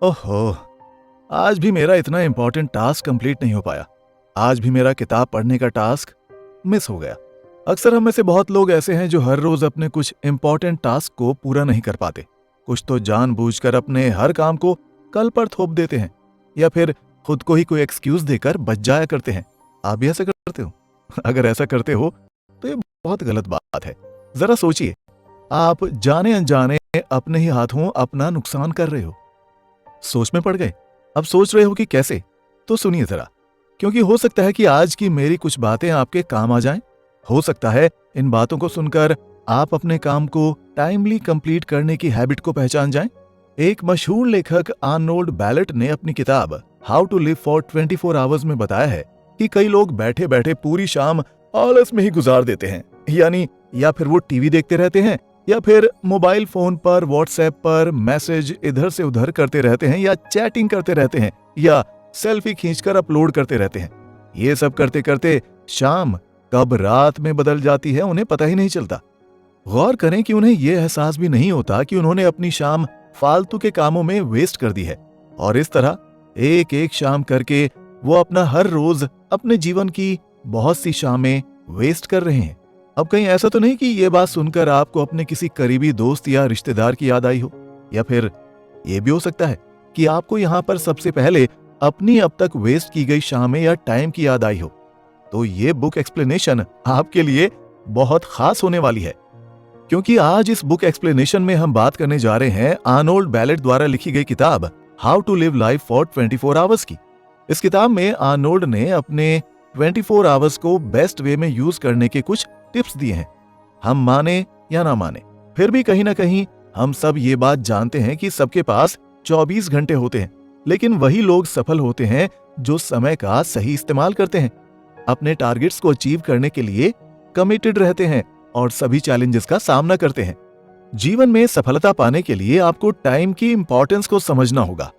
ओहो, आज भी मेरा इतना इंपॉर्टेंट टास्क कंप्लीट नहीं हो पाया। आज भी मेरा किताब पढ़ने का टास्क मिस हो गया। अक्सर हम में से बहुत लोग ऐसे हैं जो हर रोज अपने कुछ इंपॉर्टेंट टास्क को पूरा नहीं कर पाते। कुछ तो जानबूझकर अपने हर काम को कल पर थोप देते हैं या फिर खुद को ही कोई एक्सक्यूज देकर बच जाया करते हैं। आप भी ऐसा करते हो? अगर ऐसा करते हो तो ये बहुत गलत बात है। जरा सोचिए, आप जाने अनजाने अपने ही हाथों अपना नुकसान कर रहे हो। सोच में पड़ गए? अब सोच रहे हो कि कैसे? तो सुनिए जरा, क्योंकि हो सकता है कि आज की मेरी कुछ बातें आपके काम आ जाएं। हो सकता है इन बातों को सुनकर आप अपने काम को टाइमली कंप्लीट करने की हैबिट को पहचान जाएं। एक मशहूर लेखक आर्नोल्ड बैलेट ने अपनी किताब how to live for 24 hours में बताया है कि कई लोग बैठे बैठे पूरी शाम आलस में ही गुजार देते हैं। यानी या फिर वो टीवी देखते रहते हैं या फिर मोबाइल फोन पर व्हाट्सएप पर मैसेज इधर से उधर करते रहते हैं या चैटिंग करते रहते हैं या सेल्फी खींचकर अपलोड करते रहते हैं। ये सब करते करते शाम कब रात में बदल जाती है उन्हें पता ही नहीं चलता। गौर करें कि उन्हें यह एहसास भी नहीं होता कि उन्होंने अपनी शाम फालतू के कामों में वेस्ट कर दी है। और इस तरह एक एक शाम करके वो अपना हर रोज अपने जीवन की बहुत सी शामें वेस्ट कर रहे हैं। अब कहीं ऐसा तो नहीं कि ये बात सुनकर आपको अपने किसी करीबी दोस्त या रिश्तेदार की याद आई हो, या फिर ये भी हो सकता है कि आपको यहाँ पर सबसे पहले अपनी अब तक वेस्ट की गई शामें या टाइम की याद आई हो। तो ये बुक एक्सप्लेनेशन आपके लिए बहुत खास होने वाली है, क्योंकि आज इस बुक एक्सप्लेनेशन में हम बात करने जा रहे हैं आर्नोल्ड बैलेट द्वारा लिखी गई किताब how to live life for 24 hours की। इस किताब में आर्नोल्ड ने अपने 24 आवर्स को बेस्ट वे में यूज करने के कुछ टिप्स दिए हैं। हम माने या ना माने, फिर भी कहीं ना कहीं हम सब ये बात जानते हैं कि सबके पास 24 घंटे होते हैं, लेकिन वही लोग सफल होते हैं जो समय का सही इस्तेमाल करते हैं, अपने टारगेट्स को अचीव करने के लिए कमिटेड रहते हैं और सभी चैलेंजेस का सामना करते हैं। जीवन में सफलता पाने के लिए आपको टाइम की इंपॉर्टेंस को समझना होगा।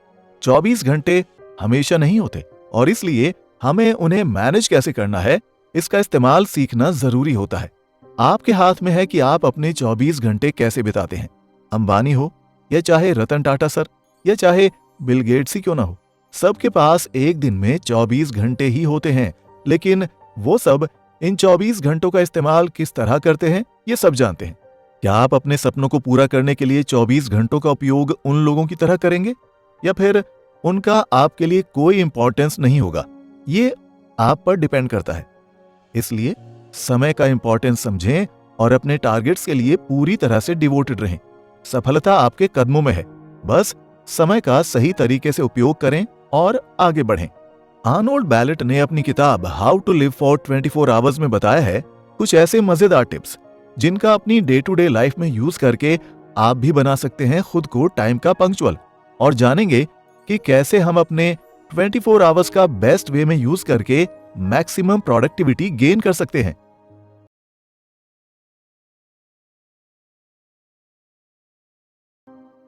24 घंटे हमेशा नहीं होते और इसलिए हमें उन्हें मैनेज कैसे करना है, इसका इस्तेमाल सीखना जरूरी होता है। आपके हाथ में है कि आप अपने 24 घंटे कैसे बिताते हैं। अंबानी हो या चाहे रतन टाटा सर या चाहे बिल गेट्स ही क्यों ना हो, सबके पास एक दिन में 24 घंटे ही होते हैं, लेकिन वो सब इन 24 घंटों का इस्तेमाल किस तरह करते हैं ये सब जानते हैं। क्या आप अपने सपनों को पूरा करने के लिए 24 घंटों का उपयोग उन लोगों की तरह करेंगे या फिर उनका आपके लिए कोई इंपॉर्टेंस नहीं होगा? ये आप पर डिपेंड करता है। इसलिए समय का इंपॉर्टेंस समझें और अपने टारगेट्स के लिए पूरी तरह से डिवोटेड रहें। सफलता आपके कदमों में है, बस समय का सही तरीके से उपयोग करें और आगे बढ़ें। आर्नोल्ड बैलेट ने अपनी किताब how to live for 24 hours में बताया है कुछ ऐसे मजेदार टिप्स जिनका अपनी डे टू डे लाइफ में यूज करके आप भी बना सकते हैं खुद को टाइम का पंक्चुअल, और जानेंगे कि कैसे हम अपने 24 आवर्स का बेस्ट वे में यूज करके मैक्सिमम प्रोडक्टिविटी गेन कर सकते हैं।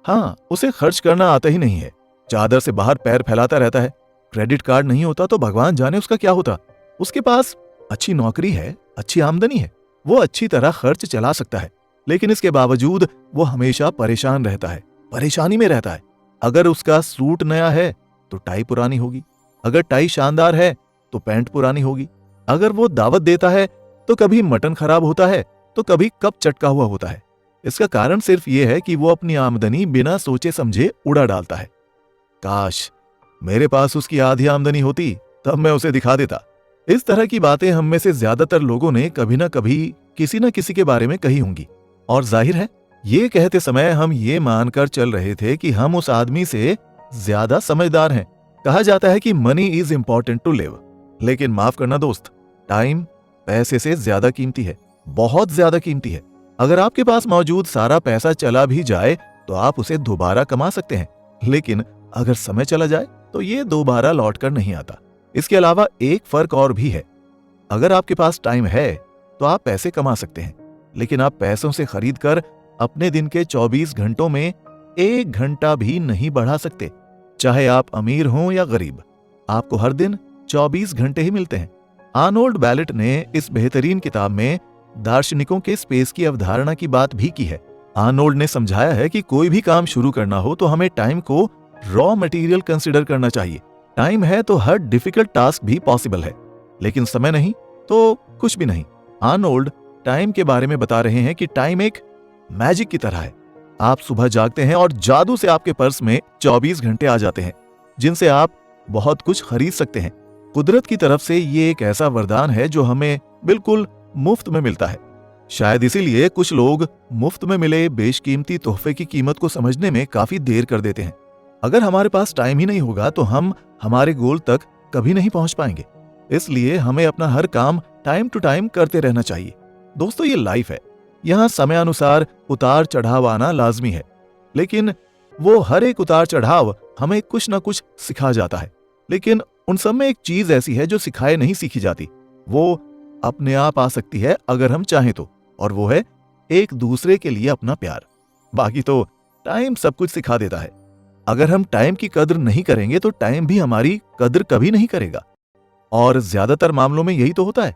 हाँ, उसे खर्च करना आता ही नहीं है, चादर से बाहर पैर फैलाता रहता है। क्रेडिट कार्ड नहीं होता तो भगवान जाने उसका क्या होता। उसके पास अच्छी नौकरी है, अच्छी आमदनी है, वो अच्छी तरह खर्च चला सकता है, लेकिन इसके बावजूद वो हमेशा परेशान रहता है, परेशानी में रहता है। अगर उसका सूट नया है तो टाई पुरानी होगी, अगर टाई शानदार है तो पैंट पुरानी होगी, अगर वो दावत देता है तो कभी मटन खराब होता है तो कभी कप चटका हुआ होता है। इसका कारण सिर्फ ये है कि वो अपनी आमदनी बिना सोचे समझे उड़ा डालता है। काश मेरे पास उसकी आधी आमदनी होती, तब मैं उसे दिखा देता। इस तरह की बातें हम में से ज्यादातर लोगों ने कभी ना कभी किसी न किसी के बारे में कही होंगी, और जाहिर है ये कहते समय हम ये मानकर चल रहे थे कि हम उस आदमी से ज्यादा समझदार हैं। कहा जाता है कि money is important to live, लेकिन माफ करना दोस्त, टाइम पैसे से ज्यादा कीमती है, बहुत ज्यादा कीमती है। अगर आपके पास मौजूद सारा पैसा चला भी जाए तो आप उसे दोबारा कमा सकते हैं, लेकिन अगर समय चला जाए तो ये दोबारा लौट कर नहीं आता। इसके अलावा एक फर्क और भी है। अगर आपके पास टाइम है तो आप पैसे कमा सकते हैं, लेकिन आप पैसों से खरीद कर अपने दिन के 24 घंटों में 1 घंटा भी नहीं बढ़ा सकते। चाहे आप अमीर हों या गरीब, आपको हर दिन 24 घंटे ही मिलते हैं। आर्नोल्ड बैलेट ने इस बेहतरीन किताब में दार्शनिकों के स्पेस की अवधारणा की बात भी की है। आर्नोल्ड ने समझाया है कि कोई भी काम शुरू करना हो तो हमें टाइम को रॉ मटेरियल कंसिडर करना चाहिए। टाइम है तो हर डिफिकल्ट टास्क भी पॉसिबल है, लेकिन समय नहीं तो कुछ भी नहीं। आर्नोल्ड टाइम के बारे में बता रहे हैं कि टाइम एक मैजिक की तरह है। आप सुबह जागते हैं और जादू से आपके पर्स में 24 घंटे आ जाते हैं, जिनसे आप बहुत कुछ खरीद सकते हैं। कुदरत की तरफ से ये एक ऐसा वरदान है जो हमें बिल्कुल मुफ्त में मिलता है। शायद इसीलिए कुछ लोग मुफ्त में मिले बेशकीमती तोहफे की कीमत को समझने में काफी देर कर देते हैं। अगर हमारे पास टाइम ही नहीं होगा तो हम हमारे गोल तक कभी नहीं पहुंच पाएंगे। इसलिए हमें अपना हर काम टाइम टू टाइम करते रहना चाहिए। दोस्तों, ये लाइफ है, यहाँ समय अनुसार उतार चढ़ाव आना लाजमी है, लेकिन वो हर एक उतार चढ़ाव हमें कुछ ना कुछ सिखा जाता है। लेकिन उन सब में एक चीज ऐसी है जो सिखाए नहीं सीखी जाती, वो अपने आप आ सकती है अगर हम चाहें तो, और वो है एक दूसरे के लिए अपना प्यार। बाकी तो टाइम सब कुछ सिखा देता है। अगर हम टाइम की कद्र नहीं करेंगे तो टाइम भी हमारी कद्र कभी नहीं करेगा। और ज्यादातर मामलों में यही तो होता है।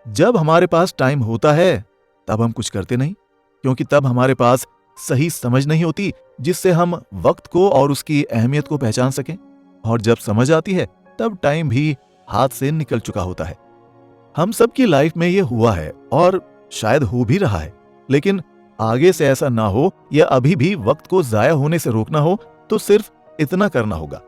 जब हमारे पास टाइम होता है तब हम कुछ करते नहीं, क्योंकि तब हमारे पास सही समझ नहीं होती जिससे हम वक्त को और उसकी अहमियत को पहचान सकें। और जब समझ आती है तब टाइम भी हाथ से निकल चुका होता है। हम सबकी लाइफ में ये हुआ है और शायद हो भी रहा है, लेकिन आगे से ऐसा ना हो या अभी भी वक्त को जाया होने से रोकना हो तो सिर्फ इतना करना होगा।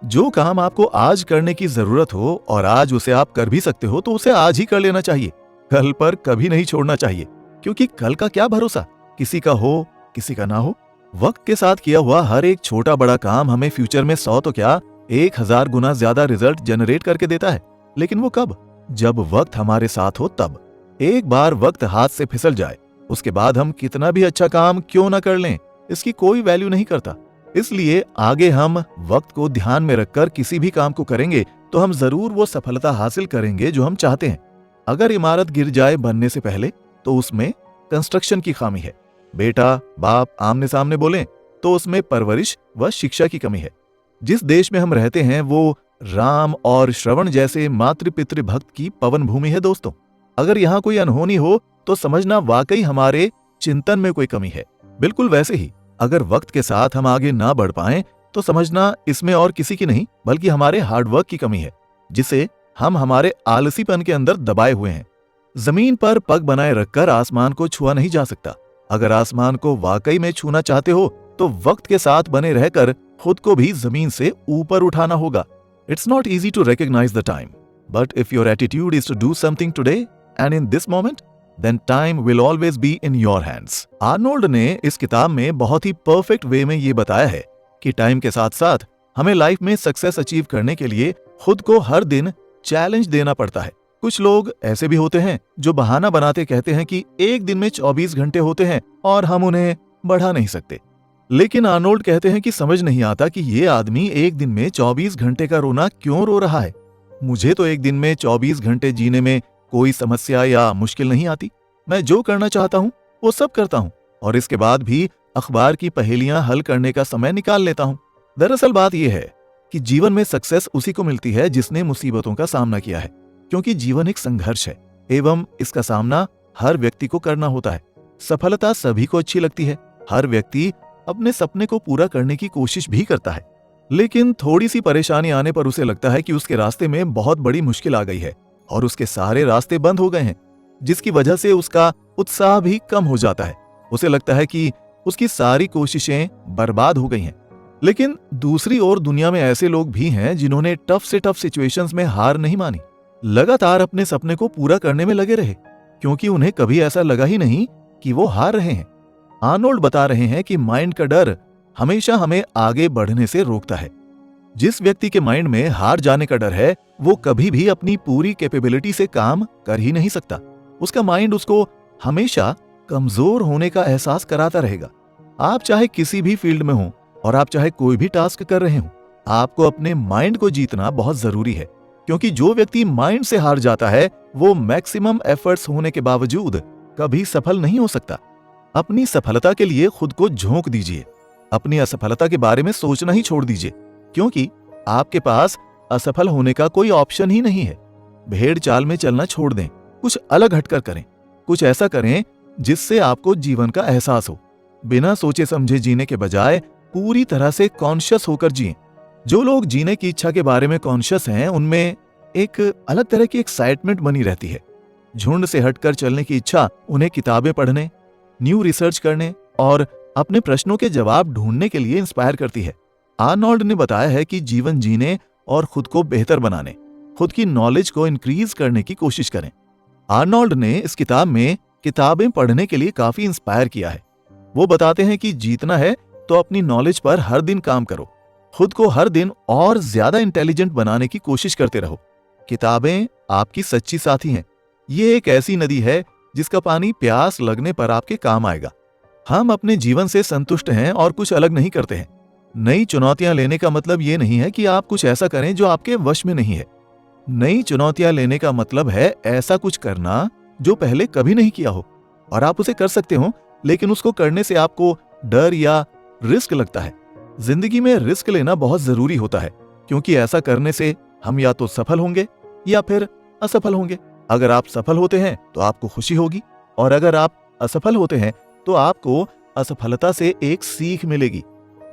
जो काम आपको आज करने की जरूरत हो और आज उसे आप कर भी सकते हो तो उसे आज ही कर लेना चाहिए। कल पर कभी नहीं छोड़ना चाहिए, क्योंकि कल का क्या भरोसा, किसी का हो किसी का ना हो। वक्त के साथ किया हुआ हर एक छोटा बड़ा काम हमें फ्यूचर में 100 तो क्या 1000 गुना ज्यादा रिजल्ट जनरेट करके देता है। लेकिन वो कब? जब वक्त हमारे साथ हो तब। एक बार वक्त हाथ से फिसल जाए उसके बाद हम कितना भी अच्छा काम क्यों ना कर लें, इसकी कोई वैल्यू नहीं करता। इसलिए आगे हम वक्त को ध्यान में रखकर किसी भी काम को करेंगे तो हम जरूर वो सफलता हासिल करेंगे जो हम चाहते हैं। अगर इमारत गिर जाए बनने से पहले तो उसमें कंस्ट्रक्शन की खामी है। बेटा बाप आमने सामने बोलें तो उसमें परवरिश व शिक्षा की कमी है। जिस देश में हम रहते हैं वो राम और श्रवण जैसे मातृ पितृ भक्त की पवन भूमि है। दोस्तों, अगर यहाँ कोई अनहोनी हो तो समझना वाकई हमारे चिंतन में कोई कमी है। बिल्कुल वैसे ही अगर वक्त के साथ हम आगे ना बढ़ पाएं तो समझना इसमें और किसी की नहीं बल्कि हमारे हार्डवर्क की कमी है, जिसे हम हमारे आलसीपन के अंदर दबाए हुए हैं। जमीन पर पग बनाए रखकर आसमान को छुआ नहीं जा सकता। अगर आसमान को वाकई में छूना चाहते हो तो वक्त के साथ बने रहकर खुद को भी जमीन से ऊपर उठाना होगा। It's not easy to recognise the time, but if your attitude is to do something today and in this moment, then time will always be in your hands। Arnold ने इस किताब में बहुत ही परफेक्ट वे में ये बताया है कि टाइम के साथ साथ हमें लाइफ में सक्सेस अचीव करने के लिए खुद को हर दिन चैलेंज देना पड़ता है। कुछ लोग ऐसे भी होते हैं जो बहाना बनाते कहते हैं कि एक दिन में 24 घंटे होते हैं और हम उन्हें बढ़ा नहीं सकते। लेकिन आर्नोल्ड कहते हैं कि समझ नहीं आता कि ये आदमी एक दिन में 24 घंटे का रोना क्यों रो रहा है। मुझे तो एक दिन में 24 घंटे जीने में कोई समस्या या मुश्किल नहीं आती। मैं जो करना चाहता हूँ वो सब करता हूँ और इसके बाद भी अखबार की पहेलियां हल करने का समय निकाल लेता हूँ। दरअसल बात यह है कि जीवन में सक्सेस उसी को मिलती है जिसने मुसीबतों का सामना किया है, क्योंकि जीवन एक संघर्ष है एवं इसका सामना हर व्यक्ति को करना होता है। सफलता सभी को अच्छी लगती है, हर व्यक्ति अपने सपने को पूरा करने की कोशिश भी करता है, लेकिन थोड़ी सी परेशानी आने पर उसे लगता है कि उसके रास्ते में बहुत बड़ी मुश्किल आ गई है और उसके सारे रास्ते बंद हो गए हैं, जिसकी वजह से उसका उत्साह भी कम हो जाता है। उसे लगता है कि उसकी सारी कोशिशें बर्बाद हो गई हैं। लेकिन दूसरी ओर दुनिया में ऐसे लोग भी हैं जिन्होंने टफ से टफ सिचुएशंस में हार नहीं मानी, लगातार अपने सपने को पूरा करने में लगे रहे, क्योंकि उन्हें कभी ऐसा लगा ही नहीं कि वो हार रहे हैं। आर्नोल्ड बता रहे हैं कि माइंड का डर हमेशा हमें आगे बढ़ने से रोकता है। जिस व्यक्ति के माइंड में हार जाने का डर है वो कभी भी अपनी पूरी कैपेबिलिटी से काम कर ही नहीं सकता। उसका माइंड उसको हमेशा कमजोर होने का एहसास कराता रहेगा। आप चाहे किसी भी फील्ड में हो और आप चाहे कोई भी टास्क कर रहे हो, आपको अपने माइंड को जीतना बहुत जरूरी है, क्योंकि जो व्यक्ति माइंड से हार जाता है वो मैक्सिमम एफर्ट्स होने के बावजूद कभी सफल नहीं हो सकता। अपनी सफलता के लिए खुद को झोंक दीजिए, अपनी असफलता के बारे में सोचना ही छोड़ दीजिए, क्योंकि आपके पास असफल होने का कोई ऑप्शन ही नहीं है। भेड़ चाल में चलना छोड़ दें, कुछ अलग हटकर करें, कुछ ऐसा करें जिससे आपको जीवन का एहसास हो। बिना सोचे समझे जीने के बजाय पूरी तरह से कॉन्शियस होकर जिएं। जो लोग जीने की इच्छा के बारे में कॉन्शियस हैं, उनमें एक अलग तरह की एक्साइटमेंट बनी रहती है। झुंड से हटकर चलने की इच्छा उन्हें किताबें पढ़ने, न्यू रिसर्च करने और अपने प्रश्नों के जवाब ढूंढने के लिए इंस्पायर करती है। आर्नोल्ड ने बताया है कि जीवन जीने और खुद को बेहतर बनाने, खुद की नॉलेज को इंक्रीज करने की कोशिश करें। आर्नोल्ड ने इस किताब में किताबें पढ़ने के लिए काफी इंस्पायर किया है। वो बताते हैं कि जीतना है तो अपनी नॉलेज पर हर दिन काम करो, खुद को हर दिन और ज्यादा इंटेलिजेंट बनाने की कोशिश करते रहो। किताबें आपकी सच्ची साथी हैं। ये एक ऐसी नदी है जिसका पानी प्यास लगने पर आपके काम आएगा। हम अपने जीवन से संतुष्ट हैं और कुछ अलग नहीं करते हैं। नई चुनौतियां लेने का मतलब ये नहीं है कि आप कुछ ऐसा करें जो आपके वश में नहीं है। नई चुनौतियां लेने का मतलब है ऐसा कुछ करना जो पहले कभी नहीं किया हो और आप उसे कर सकते हो, लेकिन उसको करने से आपको डर या रिस्क लगता है। जिंदगी में रिस्क लेना बहुत जरूरी होता है, क्योंकि ऐसा करने से हम या तो सफल होंगे या फिर असफल होंगे। अगर आप सफल होते हैं तो आपको खुशी होगी, और अगर आप असफल होते हैं तो आपको असफलता से एक सीख मिलेगी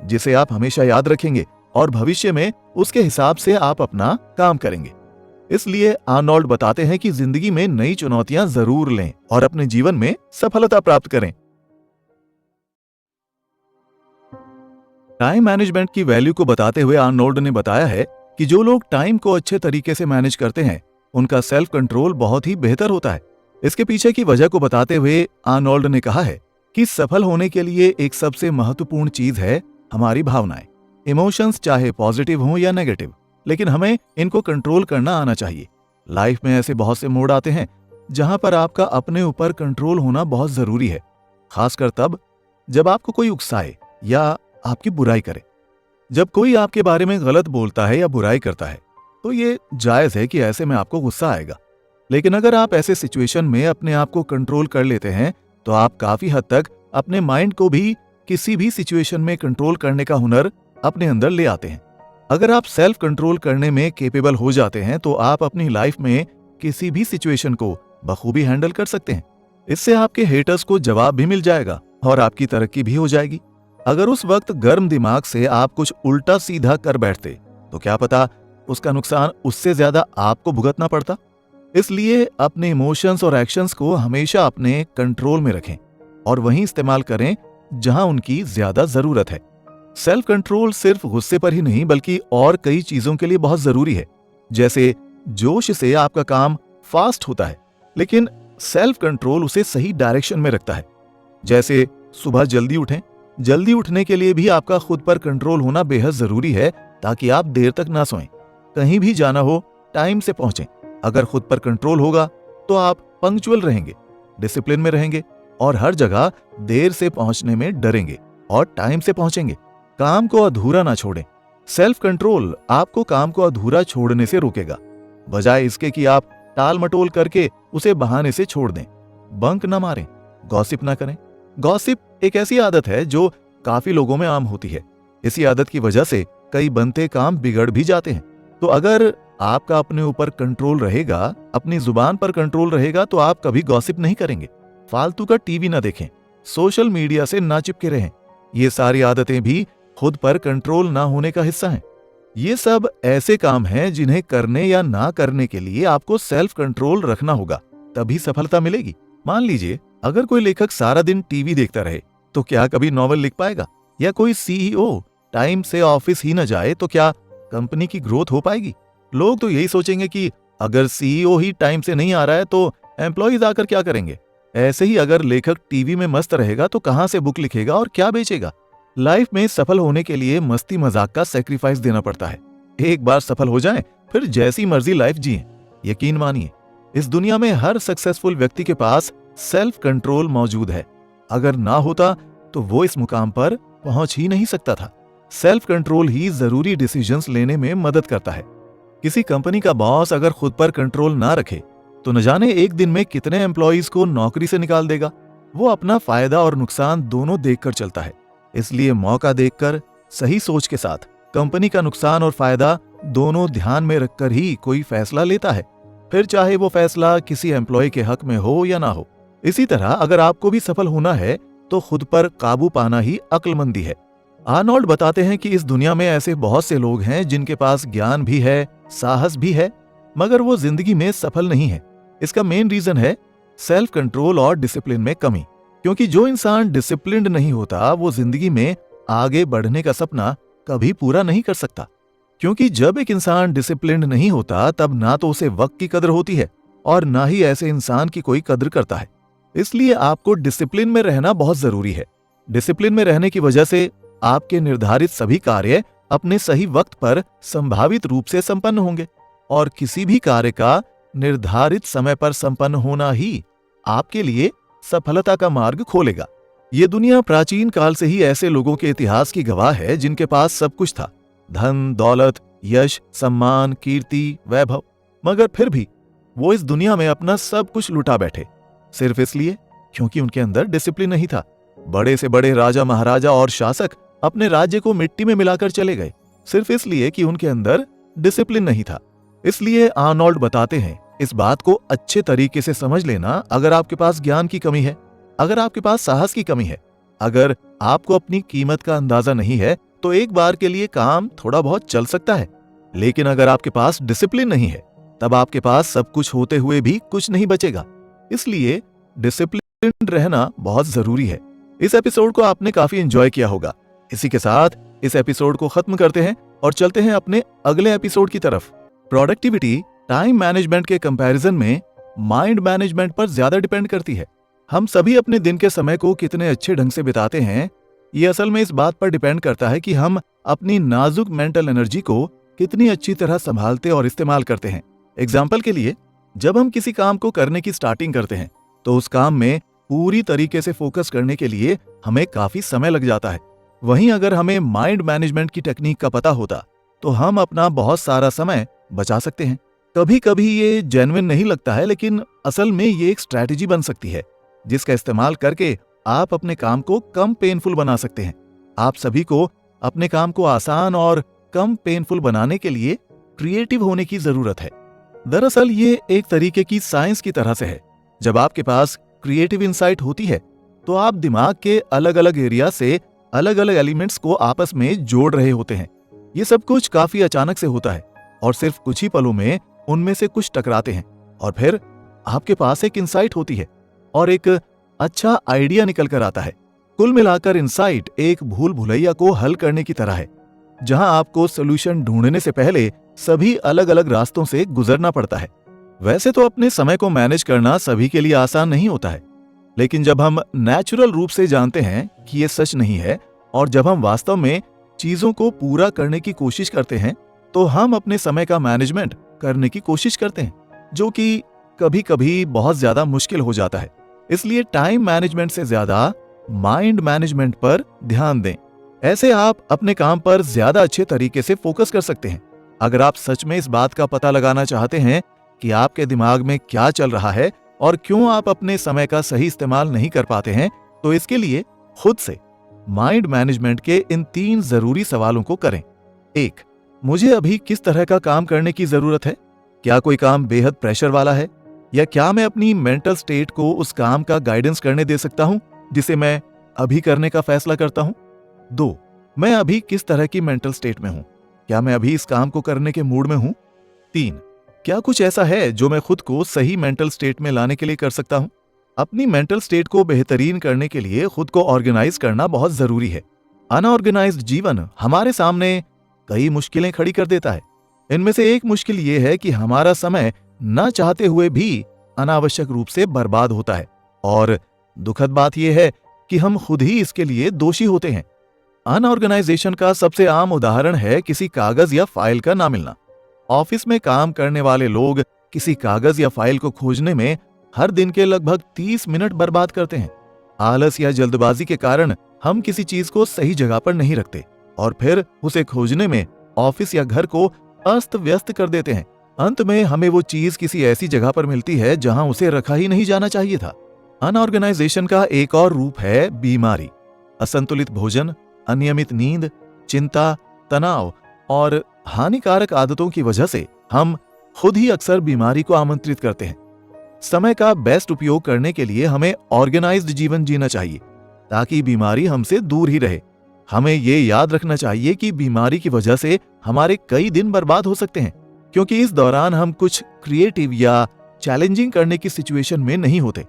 जिसे आप हमेशा याद रखेंगे और भविष्य में उसके हिसाब से आप अपना काम करेंगे। इसलिए आर्नोल्ड बताते हैं कि जिंदगी में नई चुनौतियां जरूर लें और अपने जीवन में सफलता प्राप्त करें। टाइम मैनेजमेंट की वैल्यू को बताते हुए आर्नोल्ड ने बताया है कि जो लोग टाइम को अच्छे तरीके से मैनेज करते हैं, उनका सेल्फ कंट्रोल बहुत ही बेहतर होता है। इसके पीछे की वजह को बताते हुए आर्नोल्ड ने कहा है कि सफल होने के लिए एक सबसे महत्वपूर्ण चीज है हमारी भावनाएं। इमोशंस चाहे पॉजिटिव हों या नेगेटिव, लेकिन हमें इनको कंट्रोल करना आना चाहिए। लाइफ में ऐसे बहुत से मोड आते हैं जहां पर आपका अपने ऊपर कंट्रोल होना बहुत जरूरी है, खासकर तब जब आपको कोई उकसाए या आपकी बुराई करे। जब कोई आपके बारे में गलत बोलता है या बुराई करता है तो ये जायज है कि ऐसे में आपको गुस्सा आएगा। लेकिन अगर आप ऐसे सिचुएशन में अपने आप को कंट्रोल कर लेते हैं तो आप काफी हद तक अपने माइंड को भी किसी भी सिचुएशन में कंट्रोल करने का हुनर अपने अंदर ले आते हैं। अगर आप सेल्फ कंट्रोल करने में केपेबल हो जाते हैं तो आप अपनी लाइफ में किसी भी सिचुएशन को बखूबी हैंडल कर सकते हैं। इससे आपके हेटर्स को जवाब भी मिल जाएगा और आपकी तरक्की भी हो जाएगी। अगर उस वक्त गर्म दिमाग से आप कुछ उल्टा सीधा कर बैठते तो क्या पता उसका नुकसान उससे ज्यादा आपको भुगतना पड़ता। इसलिए अपने इमोशंस और एक्शंस को हमेशा अपने कंट्रोल में रखें और वहीं इस्तेमाल करें जहां उनकी ज्यादा जरूरत है। सेल्फ कंट्रोल सिर्फ गुस्से पर ही नहीं बल्कि और कई चीजों के लिए बहुत जरूरी है। जैसे जोश से आपका काम फास्ट होता है, लेकिन सेल्फ कंट्रोल उसे सही डायरेक्शन में रखता है। जैसे सुबह जल्दी उठें। जल्दी उठने के लिए भी आपका खुद पर कंट्रोल होना बेहद जरूरी है ताकि आप देर तक ना सोएं। कहीं भी जाना हो टाइम से पहुंचें। अगर खुद पर कंट्रोल होगा तो आप पंक्चुअल रहेंगे, डिसिप्लिन में रहेंगे और हर जगह देर से पहुंचने में डरेंगे और टाइम से पहुंचेंगे। काम को अधूरा ना छोड़ें। सेल्फ कंट्रोल आपको काम को अधूरा छोड़ने से रोकेगा, बजाय इसके कि आप टाल मटोल करके उसे बहाने से छोड़ दें। बंक ना मारें, गॉसिप ना करें। गॉसिप एक ऐसी आदत है जो काफी लोगों में आम होती है। इसी आदत की वजह से कई बनते काम बिगड़ भी जाते हैं। तो अगर आपका अपने ऊपर कंट्रोल रहेगा, अपनी जुबान पर कंट्रोल रहेगा, तो आप कभी गॉसिप नहीं करेंगे। फालतू का टीवी ना देखें, सोशल मीडिया से ना चिपके रहें। ये सारी आदतें भी खुद पर कंट्रोल ना होने का हिस्सा हैं। ये सब ऐसे काम हैं जिन्हें करने या ना करने के लिए आपको सेल्फ कंट्रोल रखना होगा, तभी सफलता मिलेगी। मान लीजिए अगर कोई लेखक सारा दिन टीवी देखता रहे तो क्या कभी नॉवल लिख पाएगा? या कोई सीईओ टाइम से ऑफिस ही न जाए तो क्या कंपनी की ग्रोथ हो पाएगी? लोग तो यही सोचेंगे कि अगर सीईओ ही टाइम से नहीं आ रहा है तो एम्प्लॉइज आकर क्या करेंगे। ऐसे ही अगर लेखक टीवी में मस्त रहेगा तो कहां से बुक लिखेगा और क्या बेचेगा। लाइफ में सफल होने के लिए मस्ती मजाक का सेक्रीफाइस देना पड़ता है। एक बार सफल हो जाएं, फिर जैसी मर्जी लाइफ जिएं। यकीन मानिए, इस दुनिया में हर सक्सेसफुल व्यक्ति के पास सेल्फ कंट्रोल मौजूद है। अगर ना होता तो वो इस मुकाम पर पहुंच ही नहीं सकता था। सेल्फ कंट्रोल ही जरूरी डिसीजंस लेने में मदद करता है। किसी कंपनी का बॉस अगर खुद पर कंट्रोल ना रखे तो न जाने एक दिन में कितने एम्प्लॉइज को नौकरी से निकाल देगा। वो अपना फायदा और नुकसान दोनों देखकर चलता है। इसलिए मौका देखकर सही सोच के साथ कंपनी का नुकसान और फायदा दोनों ध्यान में रखकर ही कोई फैसला लेता है, फिर चाहे वो फैसला किसी एम्प्लॉय के हक में हो या ना हो। इसी तरह अगर आपको भी सफल होना है तो खुद पर काबू पाना ही अक्लमंदी है। आर्नोल्ड बताते हैं कि इस दुनिया में ऐसे बहुत से लोग हैं जिनके पास ज्ञान भी है, साहस भी है, मगर वो जिंदगी में सफल नहीं है। इसका मेन रीजन है सेल्फ कंट्रोल और डिसिप्लिन में कमी। क्योंकि जो इंसान डिसिप्लिन्ड नहीं होता वो जिंदगी में आगे बढ़ने का सपना कभी पूरा नहीं कर सकता। क्योंकि जब एक इंसान डिसिप्लिन्ड नहीं होता तब ना तो उसे वक्त की कदर होती है और ना ही ऐसे इंसान की कोई कदर करता है। इसलिए आपको डिसिप्लिन में रहना बहुत जरूरी है। डिसिप्लिन में रहने की वजह से आपके निर्धारित सभी कार्य अपने सही वक्त पर संभावित रूप से संपन्न होंगे और किसी भी कार्य का निर्धारित समय पर संपन्न होना ही आपके लिए सफलता का मार्ग खोलेगा। ये दुनिया प्राचीन काल से ही ऐसे लोगों के इतिहास की गवाह है जिनके पास सब कुछ था, धन, दौलत, यश, सम्मान, कीर्ति, वैभव, मगर फिर भी वो इस दुनिया में अपना सब कुछ लुटा बैठे, सिर्फ इसलिए क्योंकि उनके अंदर डिसिप्लिन नहीं था। बड़े से बड़े राजा, महाराजा और शासक अपने राज्य को मिट्टी में मिलाकर चले गए, सिर्फ इसलिए कि उनके अंदर डिसिप्लिन नहीं था। इसलिए आर्नोल्ड बताते हैं, इस बात को अच्छे तरीके से समझ लेना। अगर आपके पास ज्ञान की कमी है, अगर आपके पास साहस की कमी है, अगर आपको अपनी कीमत का अंदाजा नहीं है, तो एक बार के लिए काम थोड़ा बहुत चल सकता है, लेकिन अगर आपके पास डिसिप्लिन नहीं है तब आपके पास सब कुछ होते हुए भी कुछ नहीं बचेगा। इसलिए डिसिप्लिन रहना बहुत जरूरी है। इस एपिसोड को आपने काफी एंजॉय किया होगा। इसी के साथ इस एपिसोड को खत्म करते हैं और चलते हैं अपने अगले एपिसोड की तरफ। प्रोडक्टिविटी टाइम मैनेजमेंट के कंपैरिजन में माइंड मैनेजमेंट पर ज्यादा डिपेंड करती है। हम सभी अपने दिन के समय को कितने अच्छे ढंग से बिताते हैं, ये असल में इस बात पर डिपेंड करता है कि हम अपनी नाजुक मेंटल एनर्जी को कितनी अच्छी तरह संभालते और इस्तेमाल करते हैं। एग्जाम्पल के लिए, जब हम किसी काम को करने की स्टार्टिंग करते हैं तो उस काम में पूरी तरीके से फोकस करने के लिए हमें काफी समय लग जाता है। वहीं अगर हमें माइंड मैनेजमेंट की टेक्निक का पता होता तो हम अपना बहुत सारा समय बचा सकते हैं। कभी कभी ये जेन्युइन नहीं लगता है, लेकिन असल में ये एक स्ट्रैटेजी बन सकती है जिसका इस्तेमाल करके आप अपने काम को कम पेनफुल बना सकते हैं। आप सभी को अपने काम को आसान और कम पेनफुल बनाने के लिए क्रिएटिव होने की जरूरत है। दरअसल ये एक तरीके की साइंस की तरह से है। जब आपके पास क्रिएटिव इंसाइट होती है तो आप दिमाग के अलग अलग एरिया से अलग अलग एलिमेंट्स को आपस में जोड़ रहे होते हैं। ये सब कुछ काफी अचानक से होता है और सिर्फ कुछ ही पलों में उनमें से कुछ टकराते हैं और फिर आपके पास एक इंसाइट होती है और एक अच्छा आइडिया निकल कर आता है। कुल मिलाकर इंसाइट एक भूल भुलैया को हल करने की तरह है, जहां आपको सोल्यूशन ढूंढने से पहले सभी अलग अलग रास्तों से गुजरना पड़ता है। वैसे तो अपने समय को मैनेज करना सभी के लिए आसान नहीं होता है, लेकिन जब हम नेचुरल रूप से जानते हैं कि ये सच नहीं है और जब हम वास्तव में चीजों को पूरा करने की कोशिश करते हैं तो हम अपने समय का मैनेजमेंट करने की कोशिश करते हैं, जो कि कभी कभी बहुत ज्यादा मुश्किल हो जाता है। इसलिए टाइम मैनेजमेंट से ज्यादा माइंड मैनेजमेंट पर ध्यान दें। ऐसे आप अपने काम पर ज्यादा अच्छे तरीके से फोकस कर सकते हैं। अगर आप सच में इस बात का पता लगाना चाहते हैं कि आपके दिमाग में क्या चल रहा है और क्यों आप अपने समय का सही इस्तेमाल नहीं कर पाते हैं, तो इसके लिए खुद से माइंड मैनेजमेंट के इन 3 जरूरी सवालों को करें। 1. मुझे अभी किस तरह का काम करने की जरूरत है? क्या कोई काम बेहद प्रेशर वाला है, या क्या मैं अपनी मेंटल स्टेट को उस काम का गाइडेंस करने दे सकता हूं जिसे मैं अभी करने का फैसला करता हूं? 2. मैं अभी किस तरह की मेंटल स्टेट में हूं? क्या मैं अभी इस काम को करने के मूड में हूं? 3. क्या कुछ ऐसा है जो मैं खुद को सही मेंटल स्टेट में लाने के लिए कर सकता हूं? अपनी मेंटल स्टेट को बेहतरीन करने के लिए खुद को ऑर्गेनाइज करना बहुत जरूरी है। अनऑर्गेनाइज्ड जीवन हमारे सामने कई मुश्किलें खड़ी कर देता है। इनमें से एक मुश्किल ये है कि हमारा समय न चाहते हुए भी अनावश्यक रूप से बर्बाद होता है, और दुखद बात यह है कि हम खुद ही इसके लिए दोषी होते हैं। अनऑर्गेनाइजेशन का सबसे आम उदाहरण है किसी कागज या फाइल का ना मिलना। ऑफिस में काम करने वाले लोग किसी कागज या फाइल को खोजने में हर दिन के लगभग 30 मिनट बर्बाद करते हैं। आलस या जल्दबाजी के कारण हम किसी चीज को सही जगह पर नहीं रखते और फिर उसे खोजने में ऑफिस या घर को अस्त व्यस्त कर देते हैं। अंत में हमें वो चीज किसी ऐसी जगह पर मिलती है जहां उसे रखा ही नहीं जाना चाहिए था। अनऑर्गेनाइजेशन का एक और रूप है बीमारी। असंतुलित भोजन, अनियमित नींद, चिंता, तनाव और हानिकारक आदतों की वजह से हम खुद ही अक्सर बीमारी को आमंत्रित करते हैं। समय का बेस्ट उपयोग करने के लिए हमें ऑर्गेनाइज्ड जीवन जीना चाहिए ताकि बीमारी हमसे दूर ही रहे। हमें ये याद रखना चाहिए कि बीमारी की वजह से हमारे कई दिन बर्बाद हो सकते हैं, क्योंकि इस दौरान हम कुछ क्रिएटिव या चैलेंजिंग करने की सिचुएशन में नहीं होते।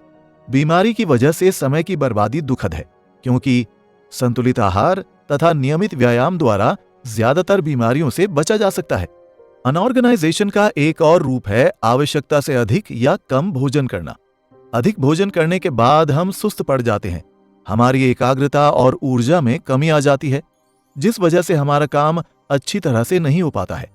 बीमारी की वजह से समय की बर्बादी दुखद है, क्योंकि संतुलित आहार तथा नियमित व्यायाम द्वारा ज्यादातर बीमारियों से बचा जा सकता है। अनऑर्गेनाइजेशन का एक और रूप है आवश्यकता से अधिक या कम भोजन करना। अधिक भोजन करने के बाद हम सुस्त पड़ जाते हैं, हमारी एकाग्रता और ऊर्जा में कमी आ जाती है, जिस वजह से हमारा काम अच्छी तरह से नहीं हो पाता है।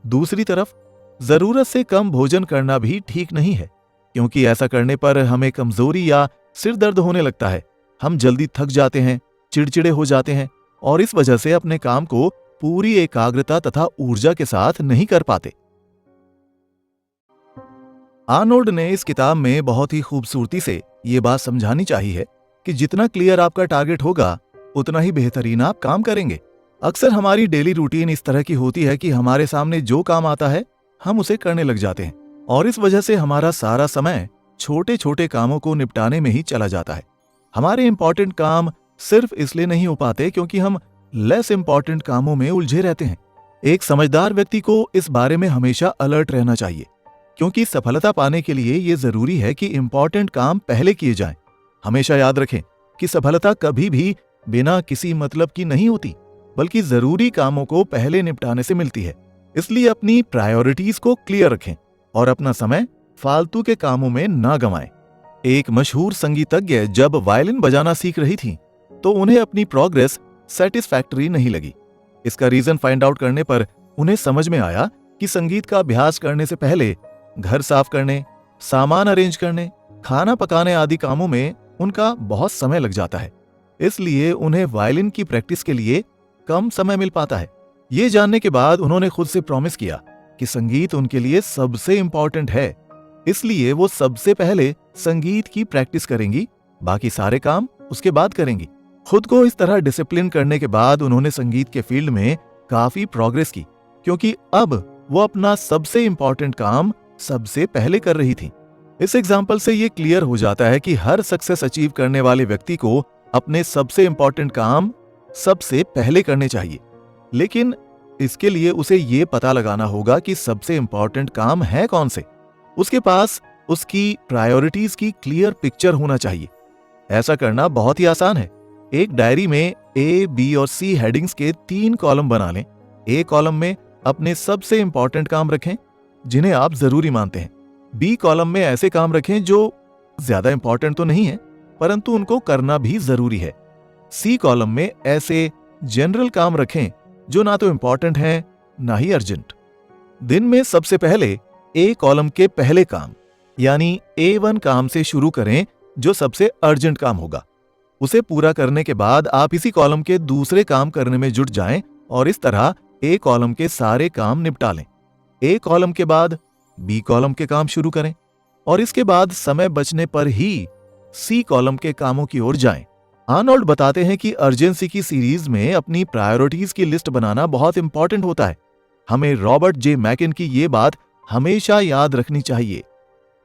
दूसरी तरफ जरूरत से कम भोजन करना भी ठीक नहीं है, क्योंकि ऐसा करने पर हमें कमजोरी या सिर दर्द होने लगता है। हम जल्दी थक जाते हैं, चिड़चिड़े हो जाते हैं और इस वजह से अपने काम को पूरी एकाग्रता तथा ऊर्जा के साथ नहीं कर पाते। आर्नोल्ड ने इस किताब में बहुत ही खूबसूरती से ये बात समझानी चाहिए है कि जितना क्लियर आपका टारगेट होगा, उतना ही बेहतरीन आप काम करेंगे। अक्सर हमारी डेली रूटीन इस तरह की होती है कि हमारे सामने जो काम आता है हम उसे करने लग जाते हैं, और इस वजह से हमारा सारा समय छोटे छोटे कामों को निपटाने में ही चला जाता है। हमारे इंपॉर्टेंट काम सिर्फ इसलिए नहीं हो पाते क्योंकि हम लेस इंपॉर्टेंट कामों में उलझे रहते हैं। एक समझदार व्यक्ति को इस बारे में हमेशा अलर्ट रहना चाहिए, क्योंकि सफलता पाने के लिए यह जरूरी है कि इंपॉर्टेंट काम पहले किए जाएं। हमेशा याद रखें कि सफलता कभी भी बिना किसी मतलब की नहीं होती, बल्कि जरूरी कामों को पहले निपटाने से मिलती है। इसलिए अपनी प्रायोरिटीज को क्लियर रखें और अपना समय फालतू के कामों में ना गंवाएं। एक मशहूर संगीतज्ञ जब वायलिन बजाना सीख रही थी तो उन्हें अपनी प्रोग्रेस सेटिस्फैक्टरी नहीं लगी। इसका रीजन फाइंड आउट करने पर उन्हें समझ में आया कि संगीत का अभ्यास करने से पहले घर साफ करने, सामान अरेंज करने, खाना पकाने आदि कामों में उनका बहुत समय लग जाता है। इसलिए उन्हें वायलिन की प्रैक्टिस के लिए कम समय मिल पाता है। ये जानने के बाद उन्होंने खुद से प्रॉमिस किया कि संगीत उनके लिए सबसे इंपॉर्टेंट है, इसलिए वो सबसे पहले संगीत की प्रैक्टिस करेंगी, बाकी सारे काम उसके बाद करेंगी। खुद को इस तरह डिसिप्लिन करने के बाद उन्होंने संगीत के फील्ड में काफी प्रोग्रेस की, क्योंकि अब वो अपना सबसे इंपॉर्टेंट काम सबसे पहले कर रही थी। इस एग्जाम्पल से ये क्लियर हो जाता है कि हर सक्सेस अचीव करने वाले व्यक्ति को अपने सबसे इंपॉर्टेंट काम सबसे पहले करने चाहिए, लेकिन इसके लिए उसे ये पता लगाना होगा कि सबसे इंपॉर्टेंट काम है कौन से। उसके पास उसकी प्रायोरिटीज की क्लियर पिक्चर होना चाहिए। ऐसा करना बहुत ही आसान है। एक डायरी में ए, बी और सी हेडिंग्स के 3 कॉलम बना लें। ए कॉलम में अपने सबसे इंपॉर्टेंट काम रखें जिन्हें आप जरूरी मानते हैं। बी कॉलम में ऐसे काम रखें जो ज्यादा इंपॉर्टेंट तो नहीं है परंतु उनको करना भी जरूरी है। सी कॉलम में ऐसे जनरल काम रखें जो ना तो इंपॉर्टेंट हैं ना ही अर्जेंट। दिन में सबसे पहले ए कॉलम के पहले काम यानी A1 काम से शुरू करें जो सबसे अर्जेंट काम होगा। उसे पूरा करने के बाद आप इसी कॉलम के दूसरे काम करने में जुट जाएं और इस तरह ए कॉलम के सारे काम निपटा लें। ए कॉलम के बाद बी कॉलम के काम शुरू करें और इसके बाद समय बचने पर ही सी कॉलम के कामों की ओर जाएं। आर्नोल्ड बताते हैं कि अर्जेंसी की सीरीज में अपनी प्रायोरिटीज की लिस्ट बनाना बहुत इंपॉर्टेंट होता है। हमें रॉबर्ट जे मैकिन की ये बात हमेशा याद रखनी चाहिए।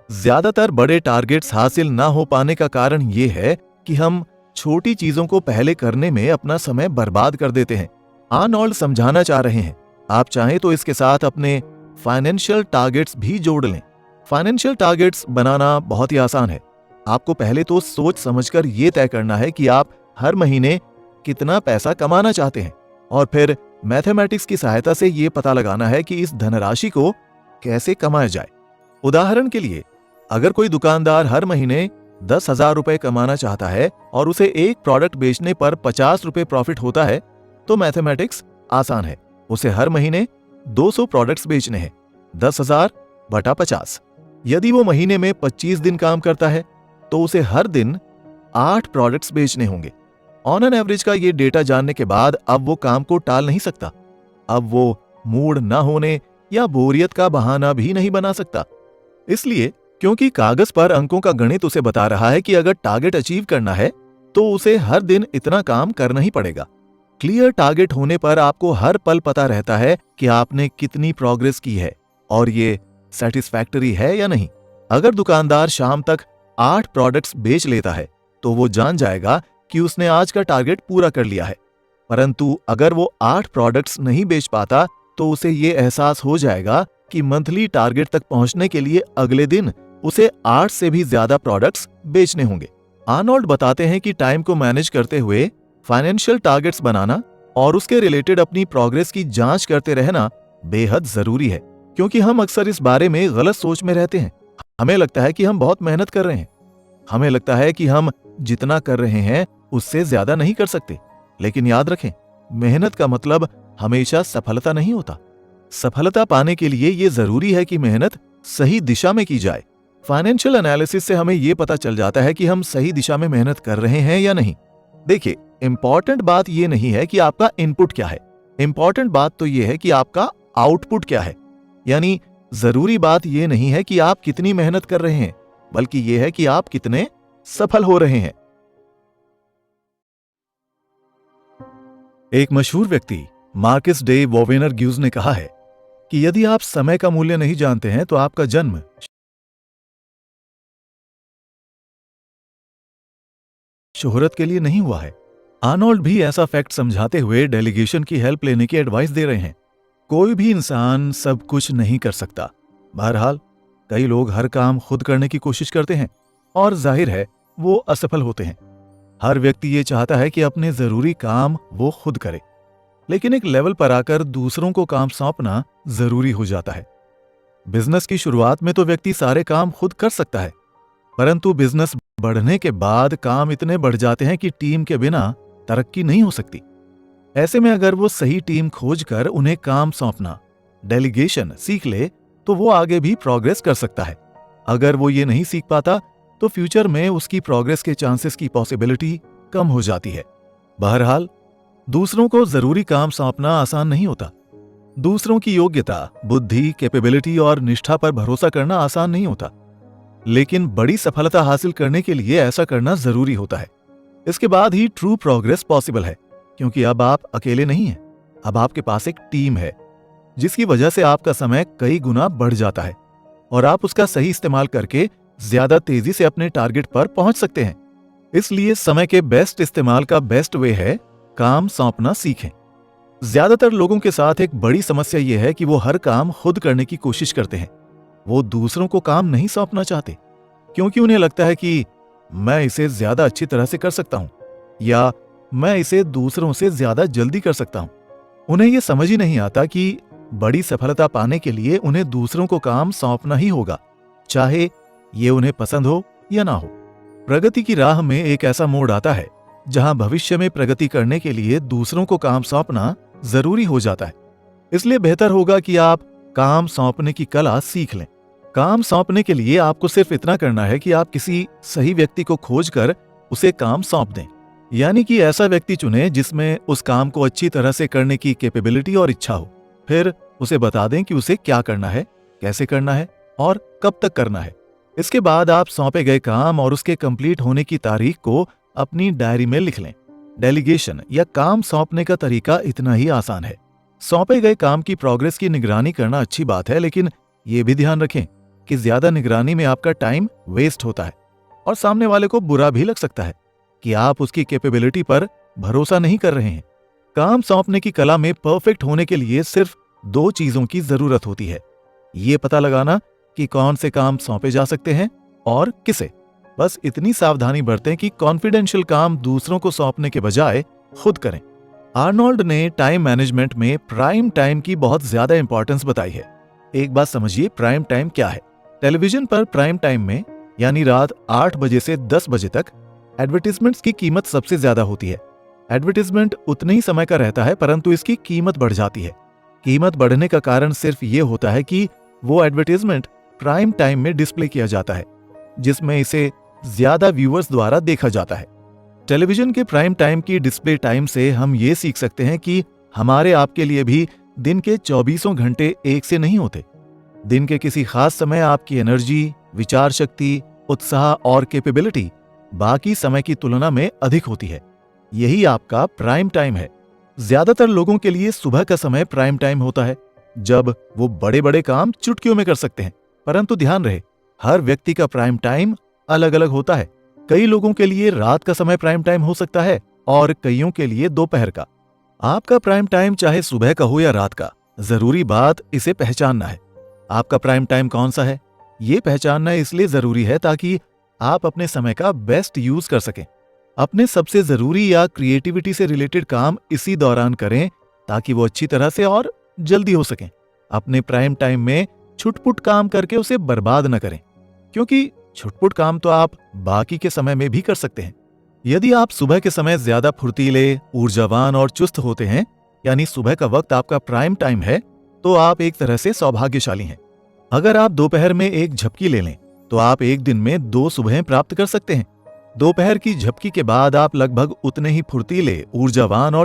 ज्यादातर बड़े टारगेट्स हासिल ना हो पाने का कारण ये है कि हम छोटी चीजों को पहले करने में अपना समय बर्बाद कर देते हैं। आर्नोल्ड समझाना चाह रहे हैं, आप चाहें तो इसके साथ अपने फाइनेंशियल टारगेट्स भी जोड़ लें। फाइनेंशियल टारगेट्स बनाना बहुत ही आसान है। आपको पहले तो सोच समझकर यह तय करना है कि आप हर महीने कितना पैसा कमाना चाहते हैं और फिर मैथमेटिक्स की सहायता से यह पता लगाना है कि इस धनराशि को कैसे कमाया जाए। उदाहरण के लिए, अगर कोई दुकानदार हर महीने 10,000 रुपए कमाना चाहता है और उसे एक प्रोडक्ट बेचने पर 50 रुपए प्रॉफिट होता है, तो मैथमेटिक्स आसान है। उसे हर महीने 200 प्रोडक्ट्स बेचने हैं, 10,000 बटा 50। यदि वो महीने में 25 दिन काम करता है तो उसे हर दिन 8 प्रोडक्ट्स बेचने होंगे। ऑन एन एवरेज का ये डेटा जानने के बाद अब वो काम को टाल नहीं सकता। अब वो मूड न होने या बोरियत का बहाना भी नहीं बना सकता। इसलिए क्योंकि कागज पर अंकों का गणित उसे बता रहा है कि अगर टारगेट अचीव करना है तो उसे हर दिन इतना काम करना ही पड़ेगा। क्लियर टारगेट होने पर आपको हर पल पता रहता है कि आपने कितनी प्रोग्रेस की है और ये सेटिस्फैक्टरी है या नहीं। अगर दुकानदार शाम तक 8 प्रोडक्ट्स बेच लेता है तो वो जान जाएगा कि उसने आज का टारगेट पूरा कर लिया है। परंतु अगर वो 8 प्रोडक्ट्स नहीं बेच पाता तो उसे ये एहसास हो जाएगा कि मंथली टारगेट तक पहुंचने के लिए अगले दिन उसे 8 से भी ज्यादा प्रोडक्ट्स बेचने होंगे। आर्नोल्ड बताते हैं कि टाइम को मैनेज करते हुए फाइनेंशियल टारगेट्स बनाना और उसके रिलेटेड अपनी प्रोग्रेस की जांच करते रहना बेहद जरूरी है, क्योंकि हम अक्सर इस बारे में गलत सोच में रहते हैं। हमें लगता है कि हम बहुत मेहनत कर रहे हैं, हमें लगता है कि हम जितना कर रहे हैं उससे ज्यादा नहीं कर सकते। लेकिन याद रखें, मेहनत का मतलब हमेशा सफलता नहीं होता। सफलता पाने के लिए यह जरूरी है कि मेहनत सही दिशा में की जाए। फाइनेंशियल एनालिसिस से हमें यह पता चल जाता है कि हम सही दिशा में मेहनत कर रहे हैं या नहीं। देखिए, इंपॉर्टेंट बात यह नहीं है कि आपका इनपुट क्या है, इंपॉर्टेंट बात तो यह है कि आपका आउटपुट क्या है। यानी जरूरी बात यह नहीं है कि आप कितनी मेहनत कर रहे हैं, बल्कि यह है कि आप कितने सफल हो रहे हैं। एक मशहूर व्यक्ति मार्कस डे वोवेनर-ग्यूज ने कहा है कि यदि आप समय का मूल्य नहीं जानते हैं तो आपका जन्म शोहरत के लिए नहीं हुआ है। आर्नोल्ड भी ऐसा फैक्ट समझाते हुए डेलीगेशन की हेल्प लेने की एडवाइस दे रहे हैं। कोई भी इंसान सब कुछ नहीं कर सकता। बहरहाल, कई लोग हर काम खुद करने की कोशिश करते हैं और जाहिर है वो असफल होते हैं। हर व्यक्ति ये चाहता है कि अपने जरूरी काम वो खुद करे, लेकिन एक लेवल पर आकर दूसरों को काम सौंपना जरूरी हो जाता है। बिजनेस की शुरुआत में तो व्यक्ति सारे काम खुद कर सकता है, परंतु बिजनेस बढ़ने के बाद काम इतने बढ़ जाते हैं कि टीम के बिना तरक्की नहीं हो सकती। ऐसे में अगर वो सही टीम खोजकर उन्हें काम सौंपना, डेलीगेशन सीख ले तो वो आगे भी प्रोग्रेस कर सकता है। अगर वो ये नहीं सीख पाता तो फ्यूचर में उसकी प्रोग्रेस के चांसेस की पॉसिबिलिटी कम हो जाती है। बहरहाल, दूसरों को जरूरी काम सौंपना आसान नहीं होता। दूसरों की योग्यता, बुद्धि, कैपेबिलिटी और निष्ठा पर भरोसा करना आसान नहीं होता, लेकिन बड़ी सफलता हासिल करने के लिए ऐसा करना जरूरी होता है। इसके बाद ही ट्रू प्रोग्रेस पॉसिबल है, क्योंकि अब आप अकेले नहीं हैं, अब आपके पास एक टीम है, जिसकी वजह से आपका समय कई गुना बढ़ जाता है और आप उसका सही इस्तेमाल करके ज्यादा तेजी से अपने टारगेट पर पहुंच सकते हैं। इसलिए समय के बेस्ट इस्तेमाल का बेस्ट वे है काम सौंपना सीखें। ज्यादातर लोगों के साथ एक बड़ी समस्या यह है कि वो हर काम खुद करने की कोशिश करते हैं। वो दूसरों को काम नहीं सौंपना चाहते, क्योंकि उन्हें लगता है कि मैं इसे ज्यादा अच्छी तरह से कर सकता हूं या मैं इसे दूसरों से ज्यादा जल्दी कर सकता हूं। उन्हें यह समझ ही नहीं आता कि बड़ी सफलता पाने के लिए उन्हें दूसरों को काम सौंपना ही होगा, चाहे ये उन्हें पसंद हो या ना हो। प्रगति की राह में एक ऐसा मोड़ आता है जहां भविष्य में प्रगति करने के लिए दूसरों को काम सौंपना जरूरी हो जाता है। इसलिए बेहतर होगा कि आप काम सौंपने की कला सीख लें। काम सौंपने के लिए आपको सिर्फ इतना करना है कि आप किसी सही व्यक्ति को खोजकर उसे काम सौंप दें। यानी कि ऐसा व्यक्ति चुनें जिसमें उस काम को अच्छी तरह से करने की कैपेबिलिटी और इच्छा हो। फिर उसे बता दें कि उसे क्या करना है, कैसे करना है और कब तक करना है। इसके बाद आप सौंपे गए काम और उसके कंप्लीट होने की तारीख को अपनी डायरी में लिख लें। डेलीगेशन या काम सौंपने का तरीका इतना ही आसान है। सौंपे गए काम की प्रोग्रेस की निगरानी करना अच्छी बात है, लेकिन यह भी ध्यान रखें कि ज्यादा निगरानी में आपका टाइम वेस्ट होता है और सामने वाले को बुरा भी लग सकता है कि आप उसकी कैपेबिलिटी पर भरोसा नहीं कर रहे हैं। काम सौंपने की कला में परफेक्ट होने के लिए सिर्फ 2 चीजों की जरूरत होती है। ये पता लगाना कि कौन से काम सौंपे जा सकते हैं और किसे। बस इतनी सावधानी बरतें कि कॉन्फिडेंशियल काम दूसरों को सौंपने के बजाय खुद करें। आर्नोल्ड ने टाइम मैनेजमेंट में प्राइम टाइम की बहुत ज्यादा इंपॉर्टेंस बताई है। एक बात समझिए, प्राइम टाइम क्या है। टेलीविजन पर प्राइम टाइम में यानी रात 8 बजे से 10 बजे तक एडवर्टाइजमेंट्स की कीमत सबसे ज्यादा होती है। एडवर्टाइजमेंट उतने ही समय का रहता है, परंतु इसकी कीमत बढ़ जाती है। कीमत बढ़ने का कारण सिर्फ ये होता है कि वो एडवर्टाइजमेंट प्राइम टाइम में डिस्प्ले किया जाता है, जिसमें इसे ज्यादा व्यूअर्स द्वारा देखा जाता है। टेलीविजन के प्राइम टाइम की डिस्प्ले टाइम से हम ये सीख सकते हैं कि हमारे आपके लिए भी दिन के 24 घंटे एक से नहीं होते। दिन के किसी खास समय आपकी एनर्जी, विचार शक्ति, उत्साह और कैपेबिलिटी बाकी समय की तुलना में अधिक होती है। यही आपका प्राइम टाइम है। ज्यादातर लोगों के लिए सुबह का समय प्राइम टाइम होता है, जब वो बड़े बड़े काम चुटकियों में कर सकते हैं। परंतु ध्यान रहे, हर व्यक्ति का प्राइम टाइम अलग अलग होता है। कई लोगों के लिए रात का समय प्राइम टाइम हो सकता है और कईयों के लिए दोपहर का। आपका प्राइम टाइम चाहे सुबह का हो या रात का, जरूरी बात इसे पहचानना है। आपका प्राइम टाइम कौन सा है, ये पहचानना इसलिए जरूरी है ताकि आप अपने समय का बेस्ट यूज कर सकें। अपने सबसे जरूरी या क्रिएटिविटी से रिलेटेड काम इसी दौरान करें ताकि वो अच्छी तरह से और जल्दी हो सकें। अपने प्राइम टाइम में छुटपुट काम करके उसे बर्बाद न करें, क्योंकि छुटपुट काम तो आप बाकी के समय में भी कर सकते हैं। यदि आप सुबह के समय ज्यादा फुर्तीले, ऊर्जावान और चुस्त होते हैं, यानी सुबह का वक्त आपका प्राइम टाइम है, तो आप एक तरह से सौभाग्यशाली हैं। अगर आप दोपहर में एक झपकी ले लें तो आप एक दिन में 2 सुबहें प्राप्त कर सकते हैं। दोपहर की झपकी के बाद आप लगभग उतने ही फुर्तीले, ऊर्जावान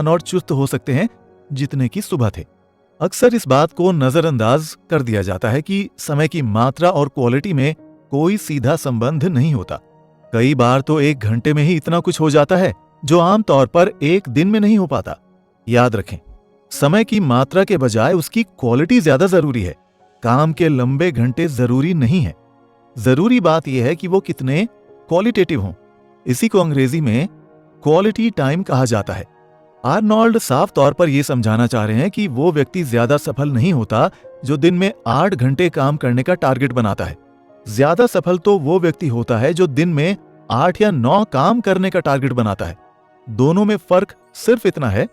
और चुस्त हो सकते हैं जितने की सुबह थे। अक्सर इस बात को नजरअंदाज कर दिया जाता है कि समय की मात्रा और क्वालिटी में कोई सीधा संबंध नहीं होता। कई बार तो 1 घंटे में ही इतना कुछ हो जाता है जो आमतौर पर एक दिन में नहीं हो पाता। याद रखें, समय की मात्रा के बजाय उसकी क्वालिटी ज्यादा जरूरी है। काम के लंबे घंटे जरूरी नहीं है, जरूरी बात यह है कि वो कितने क्वालिटेटिव हों। इसी को अंग्रेजी में क्वालिटी टाइम कहा जाता है। आर्नोल्ड साफ तौर पर यह समझाना चाह रहे हैं कि वो व्यक्ति ज्यादा सफल नहीं होता जो दिन में 8 घंटे काम करने का टारगेट बनाता है। ज्यादा सफल तो वो व्यक्ति होता है जो दिन में 8 या 9 काम करने का टारगेट बनाता है। दोनों में फर्क सिर्फ इतना है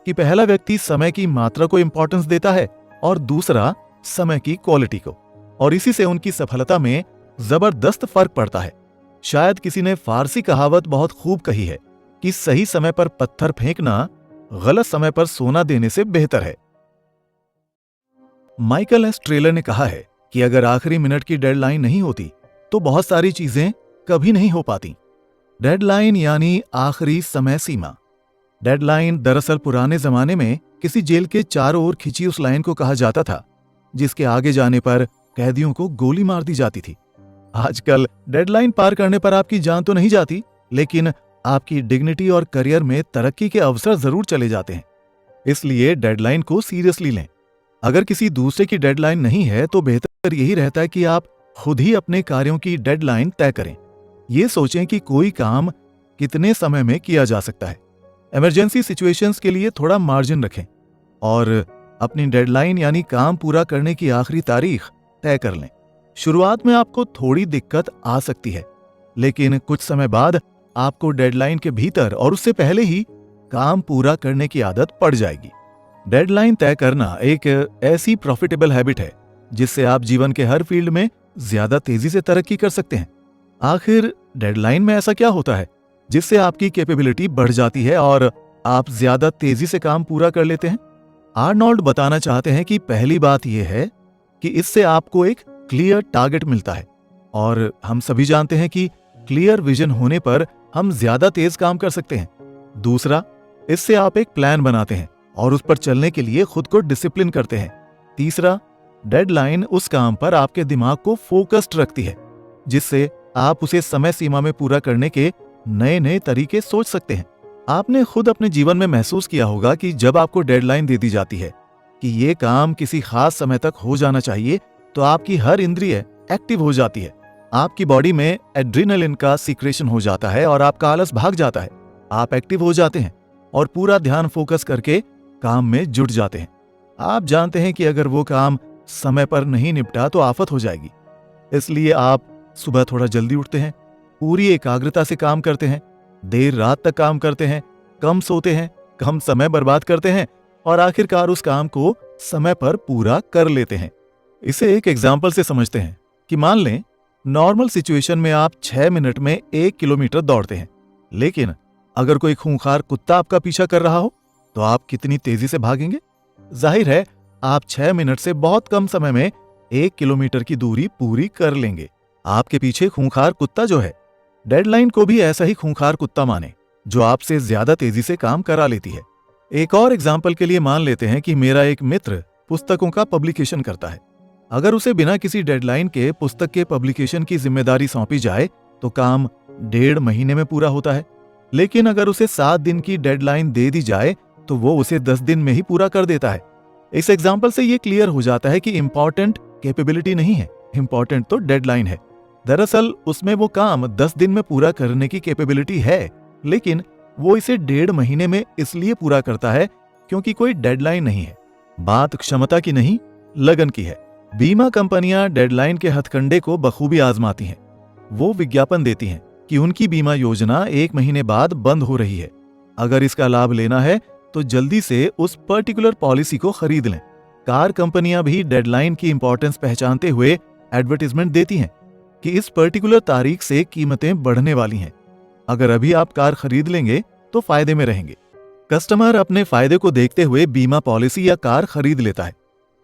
कि पहला व्यक्ति समय की मात्रा को इंपॉर्टेंस देता है और दूसरा समय की क्वालिटी को, और इसी से उनकी सफलता में जबरदस्त फर्क पड़ता है। शायद किसी ने फारसी कहावत बहुत खूब कही है कि सही समय पर पत्थर फेंकना गलत समय पर सोना देने से बेहतर है। माइकल एस ट्रेलर ने कहा है कि अगर आखिरी मिनट की डेडलाइन नहीं होती तो बहुत सारी चीजें कभी नहीं हो पाती। डेडलाइन यानी आखिरी समय सीमा। डेडलाइन दरअसल पुराने जमाने में किसी जेल के चारों ओर खिंची उस लाइन को कहा जाता था जिसके आगे जाने पर कैदियों को गोली मार दी जाती थी। आजकल डेडलाइन पार करने पर आपकी जान तो नहीं जाती, लेकिन आपकी डिग्निटी और करियर में तरक्की के अवसर जरूर चले जाते हैं। इसलिए डेडलाइन को सीरियसली लें। अगर किसी दूसरे की डेडलाइन नहीं है तो बेहतर यही रहता है कि आप खुद ही अपने कार्यों की डेडलाइन तय करें। ये सोचें कि कोई काम कितने समय में किया जा सकता है। इमरजेंसी सिचुएशंस के लिए थोड़ा मार्जिन रखें और अपनी डेडलाइन यानी काम पूरा करने की आखिरी तारीख तय कर लें। शुरुआत में आपको थोड़ी दिक्कत आ सकती है, लेकिन कुछ समय बाद आपको डेडलाइन के भीतर और उससे पहले ही काम पूरा करने की आदत पड़ जाएगी। डेडलाइन तय करना एक ऐसी प्रॉफिटेबल हैबिट है जिससे आप जीवन के हर फील्ड में ज्यादा तेजी से तरक्की कर सकते हैं। आखिर डेडलाइन में ऐसा क्या होता है जिससे आपकी कैपेबिलिटी बढ़ जाती है और आप ज्यादा तेजी से काम पूरा कर लेते हैं? आर्नोल्ड बताना चाहते हैं कि पहली बात यह है कि इससे आपको एक क्लियर टारगेट मिलता है, और हम सभी जानते हैं कि क्लियर विजन होने पर हम ज्यादा तेज काम कर सकते हैं। दूसरा, इससे आप एक प्लान बनाते हैं और उस पर चलने के लिए खुद को डिसिप्लिन करते हैं। तीसरा, डेडलाइन उस काम पर आपके दिमाग को फोकस्ड रखती है जिससे आप उसे समय सीमा में पूरा करने के नए नए तरीके सोच सकते हैं। आपने खुद अपने जीवन में महसूस किया होगा कि जब आपको डेडलाइन दे दी जाती है कि ये काम किसी खास समय तक हो जाना चाहिए, तो आपकी हर इंद्रिय एक्टिव हो जाती है। आपकी बॉडी में एड्रेनालिन का सीक्रेशन हो जाता है और आपका आलस भाग जाता है। आप एक्टिव हो जाते हैं और पूरा ध्यान फोकस करके काम में जुट जाते हैं। आप जानते हैं कि अगर वो काम समय पर नहीं निपटा तो आफत हो जाएगी। इसलिए आप सुबह थोड़ा जल्दी उठते हैं, पूरी एकाग्रता से काम करते हैं, देर रात तक काम करते हैं, कम सोते हैं, कम समय बर्बाद करते हैं और आखिरकार उस काम को समय पर पूरा कर लेते हैं। इसे एक एग्जाम्पल से समझते हैं कि मान लें नॉर्मल सिचुएशन में आप 6 मिनट में 1 किलोमीटर दौड़ते हैं, लेकिन अगर कोई खूंखार कुत्ता आपका पीछा कर रहा हो तो आप कितनी तेजी से भागेंगे? जाहिर है आप 6 मिनट से बहुत कम समय में 1 किलोमीटर की दूरी पूरी कर लेंगे। आपके पीछे खूंखार कुत्ता जो है, डेडलाइन को भी ऐसा ही खूंखार कुत्ता माने जो आपसे ज्यादा तेजी से काम करा लेती है। एक और एग्जाम्पल के लिए मान लेते हैं कि मेरा एक मित्र पुस्तकों का पब्लिकेशन करता है। अगर उसे बिना किसी डेडलाइन के पुस्तक के पब्लिकेशन की जिम्मेदारी सौंपी जाए तो काम 1.5 महीने में पूरा होता है, लेकिन अगर उसे 7 दिन की डेडलाइन दे दी जाए तो वो उसे 10 दिन में ही पूरा कर देता है। इस एग्जाम्पल से ये क्लियर हो जाता है कि इंपॉर्टेंट कैपेबिलिटी नहीं है, इंपॉर्टेंट तो डेडलाइन है। दरअसल उसमें वो काम 10 दिन में पूरा करने की कैपेबिलिटी है, लेकिन वो इसे 1.5 महीने में इसलिए पूरा करता है क्योंकि कोई डेडलाइन नहीं है। बात क्षमता की नहीं, लगन की है। बीमा कंपनियां डेडलाइन के हथकंडे को बखूबी आजमाती हैं। वो विज्ञापन देती हैं कि उनकी बीमा योजना 1 महीने बाद बंद हो रही है। अगर इसका लाभ लेना है तो जल्दी से उस पर्टिकुलर पॉलिसी को खरीद लें। कार कंपनियां भी डेडलाइन की इंपॉर्टेंस पहचानते हुए एडवर्टीजमेंट देती हैं कि इस पर्टिकुलर तारीख से कीमतें बढ़ने वाली हैं। अगर अभी आप कार खरीद लेंगे तो फायदे में रहेंगे। कस्टमर अपने फायदे को देखते हुए बीमा पॉलिसी या कार खरीद लेता है।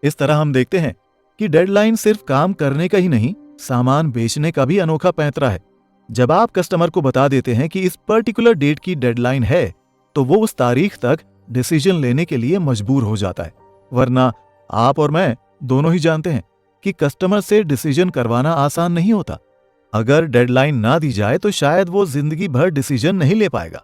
इस तरह हम देखते हैं कि डेडलाइन सिर्फ काम करने का ही नहीं, सामान बेचने का भी अनोखा पैंतरा है। जब आप कस्टमर को बता देते हैं कि इस पर्टिकुलर डेट की डेडलाइन है, तो वो उस तारीख तक डिसीजन लेने के लिए मजबूर हो जाता है। वरना आप और मैं दोनों ही जानते हैं कि कस्टमर से डिसीजन करवाना आसान नहीं होता। अगर डेडलाइन ना दी जाए तो शायद वो जिंदगी भर डिसीजन नहीं ले पाएगा।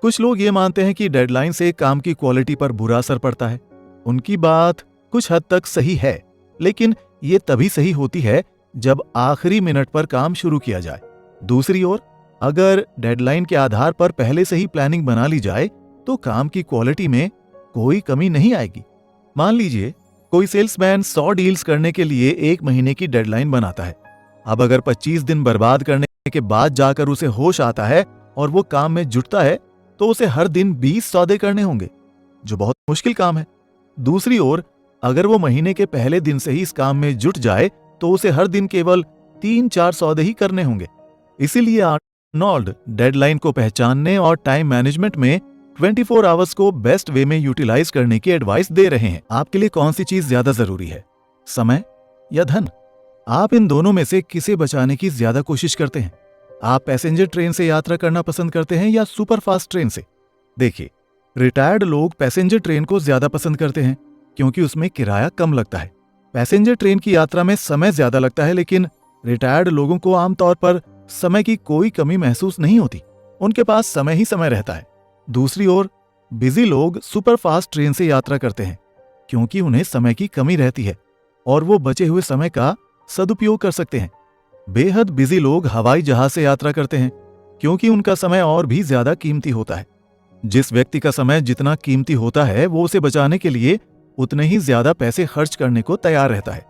कुछ लोग ये मानते हैं कि डेडलाइन से काम की क्वालिटी पर बुरा असर पड़ता है। उनकी बात कुछ हद तक सही है, लेकिन ये तभी सही होती है जब आखिरी मिनट पर काम शुरू किया जाए। दूसरी ओर, अगर डेडलाइन के आधार पर पहले से ही प्लानिंग बना ली जाए तो काम की क्वालिटी में कोई कमी नहीं आएगी। मान लीजिए कोई सेल्समैन 100 डील्स करने के लिए 1 महीने की डेडलाइन बनाता है। अब अगर 25 दिन बर्बाद करने के बाद जाकर उसे होश आता है और वो काम में जुटता है तो उसे हर दिन 20 सौदे करने होंगे, जो बहुत मुश्किल काम है। दूसरी ओर, अगर वो महीने के पहले दिन से ही इस काम में जुट जाए तो उसे हर दिन केवल 3-4 सौदे ही करने होंगे। इसीलिए आर्नोल्ड डेडलाइन को पहचानने और टाइम मैनेजमेंट में 24 आवर्स को बेस्ट वे में यूटिलाइज करने की एडवाइस दे रहे हैं। आपके लिए कौन सी चीज ज्यादा जरूरी है, समय या धन? आप इन दोनों में से किसे बचाने की ज्यादा कोशिश करते हैं? आप पैसेंजर ट्रेन से यात्रा करना पसंद करते हैं या सुपरफास्ट ट्रेन से? देखिए, रिटायर्ड लोग पैसेंजर ट्रेन को ज्यादा पसंद करते हैं क्योंकि उसमें किराया कम लगता है। पैसेंजर ट्रेन की यात्रा में समय ज्यादा लगता है, लेकिन रिटायर्ड लोगों को आमतौर पर समय की कोई कमी महसूस नहीं होती। उनके पास समय ही समय रहता है। दूसरी ओर, बिजी लोग सुपरफास्ट ट्रेन से यात्रा करते हैं क्योंकि उन्हें समय की कमी रहती है और वो बचे हुए समय का सदुपयोग कर सकते हैं। बेहद बिजी लोग हवाई जहाज से यात्रा करते हैं क्योंकि उनका समय और भी ज्यादा कीमती होता है। जिस व्यक्ति का समय जितना कीमती होता है वो उसे बचाने के लिए उतने ही ज्यादा पैसे खर्च करने को तैयार रहता है।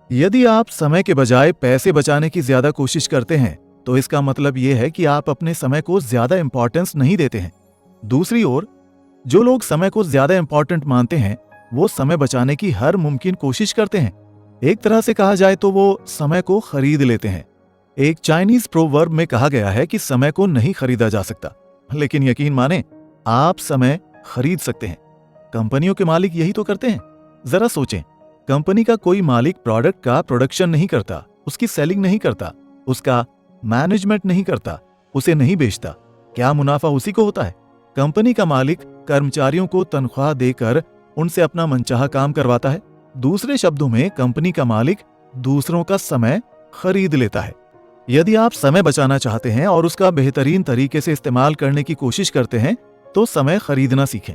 यदि आप समय के बजाय पैसे बचाने की ज्यादा कोशिश करते हैं तो इसका मतलब यह है कि आप अपने समय को ज्यादा इंपॉर्टेंस नहीं देते हैं। दूसरी ओर, जो लोग समय को ज्यादा इंपॉर्टेंट मानते हैं वो समय बचाने की हर मुमकिन कोशिश करते हैं। एक तरह से कहा जाए तो वो समय को खरीद लेते हैं। एक चाइनीज प्रोवर्ब में कहा गया है कि समय को नहीं खरीदा जा सकता, लेकिन यकीन माने, आप समय खरीद सकते हैं। कंपनियों के मालिक यही तो करते हैं। जरा सोचें, कंपनी का कोई मालिक प्रोडक्ट का प्रोडक्शन नहीं करता, उसकी सेलिंग नहीं करता, उसका मैनेजमेंट नहीं करता, उसे नहीं बेचता, क्या मुनाफा उसी को होता है? कंपनी का मालिक कर्मचारियों को तनख्वाह देकर उनसे अपना मनचाहा काम करवाता है। दूसरे शब्दों में, कंपनी का मालिक दूसरों का समय खरीद लेता है। यदि आप समय बचाना चाहते हैं और उसका बेहतरीन तरीके से इस्तेमाल करने की कोशिश करते हैं तो समय खरीदना सीखें।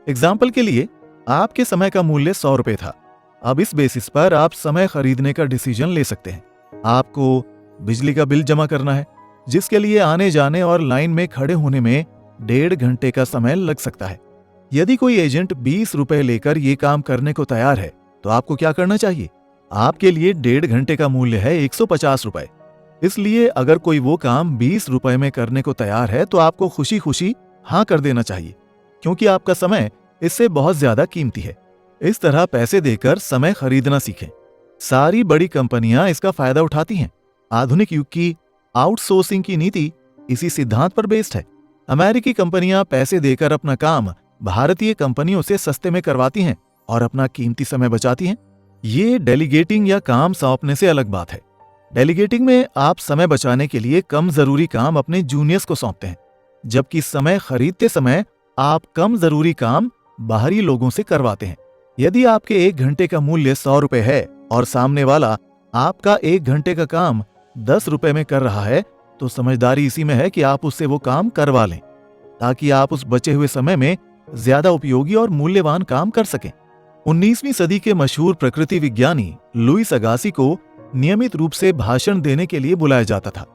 एग्जाम्पल के लिए, आपके समय का मूल्य 100 रुपए था। अब इस बेसिस पर आप समय खरीदने का डिसीजन ले सकते हैं। आपको बिजली का बिल जमा करना है, जिसके लिए आने जाने और लाइन में खड़े होने में 1.5 घंटे का समय लग सकता है। यदि कोई एजेंट 20 रुपए लेकर ये काम करने को तैयार है तो आपको क्या करना चाहिए? आपके लिए 1.5 घंटे का मूल्य है 150 रुपए। इसलिए अगर कोई वो काम 20 रुपए में करने को तैयार है तो आपको खुशी खुशी हाँ कर देना चाहिए, क्योंकि आपका समय इससे बहुत ज्यादा कीमती है। इस तरह पैसे देकर समय खरीदना सीखें। सारी बड़ी कंपनियां इसका फायदा उठाती हैं। आधुनिक युग की आउटसोर्सिंग की नीति इसी सिद्धांत पर बेस्ड है। अमेरिकी कंपनियां पैसे देकर अपना काम भारतीय कंपनियों से सस्ते में करवाती हैं और अपना कीमती समय बचाती हैं। ये डेलीगेटिंग या काम सौंपने से अलग बात है। डेलीगेटिंग में आप समय बचाने के लिए कम जरूरी काम अपने जूनियर्स को सौंपते हैं, जबकि समय खरीदते समय आप कम जरूरी काम बाहरी लोगों से करवाते हैं। यदि आपके 1 घंटे का मूल्य 100 रुपए है और सामने वाला आपका 1 घंटे का काम 10 रुपए में कर रहा है, तो समझदारी इसी में है कि आप उससे वो काम करवा लें, ताकि आप उस बचे हुए समय में ज्यादा उपयोगी और मूल्यवान काम कर सकें। 19वीं सदी के मशहूर प्रकृति विज्ञानी लुईस अगासी को नियमित रूप से भाषण देने के लिए बुलाया जाता था।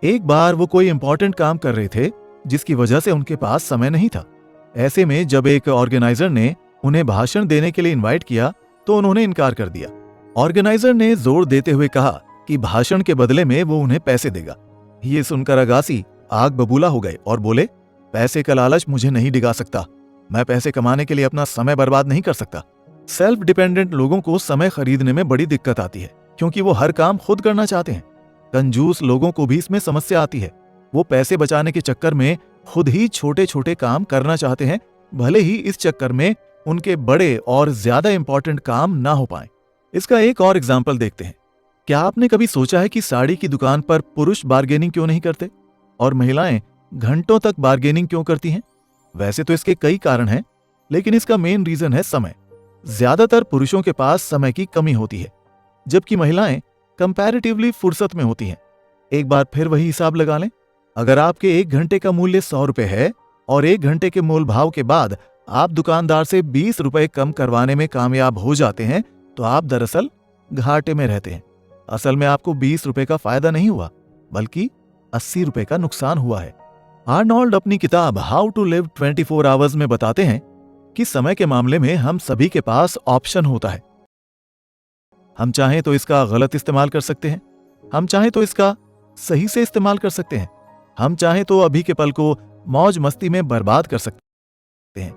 एक बार वो कोई इंपॉर्टेंट काम कर रहे थे जिसकी वजह से उनके पास समय नहीं था। ऐसे में जब एक ऑर्गेनाइजर ने उन्हें भाषण देने के लिए इनवाइट किया तो उन्होंने इनकार कर दिया। ऑर्गेनाइजर ने जोर देते हुए कहा कि भाषण के बदले में वो उन्हें पैसे देगा। ये सुनकर अगासी आग बबूला हो गए और बोले, पैसे का लालच मुझे नहीं डिगा सकता। मैं पैसे कमाने के लिए अपना समय बर्बाद नहीं कर सकता। सेल्फ डिपेंडेंट लोगों को समय खरीदने में बड़ी दिक्कत आती है क्योंकि वो हर काम खुद करना चाहते हैं। कंजूस लोगों को भी इसमें समस्या आती है। वो पैसे बचाने के चक्कर में खुद ही छोटे छोटे काम करना चाहते हैं, भले ही इस चक्कर में उनके बड़े और ज्यादा इंपॉर्टेंट काम ना हो पाए। इसका एक और एग्जाम्पल देखते हैं। क्या आपने कभी सोचा है कि साड़ी की दुकान पर पुरुष बार्गेनिंग क्यों नहीं करते और महिलाएं घंटों तक बार्गेनिंग क्यों करती हैं? वैसे तो इसके कई कारण हैं, लेकिन इसका मेन रीजन है समय। ज्यादातर पुरुषों के पास समय की कमी होती है, जबकि महिलाएं कंपैरेटिवली फुर्सत में होती हैं। एक बार फिर वही हिसाब लगा लें। अगर आपके 1 घंटे का मूल्य 100 रुपए है और 1 घंटे के मोल भाव के बाद आप दुकानदार से 20 रुपए कम करवाने में कामयाब हो जाते हैं तो आप दरअसल घाटे में रहते हैं। असल में आपको 20 रुपए का फायदा नहीं हुआ, बल्कि 80 रुपए का नुकसान हुआ है। आर्नोल्ड अपनी किताब हाउ टू लिव 24 आवर्स में बताते हैं कि समय के मामले में हम सभी के पास ऑप्शन होता है। हम चाहें तो इसका गलत इस्तेमाल कर सकते हैं, हम चाहें तो इसका सही से इस्तेमाल कर सकते हैं, हम चाहें तो अभी के पल को मौज मस्ती में बर्बाद कर सकते हैं,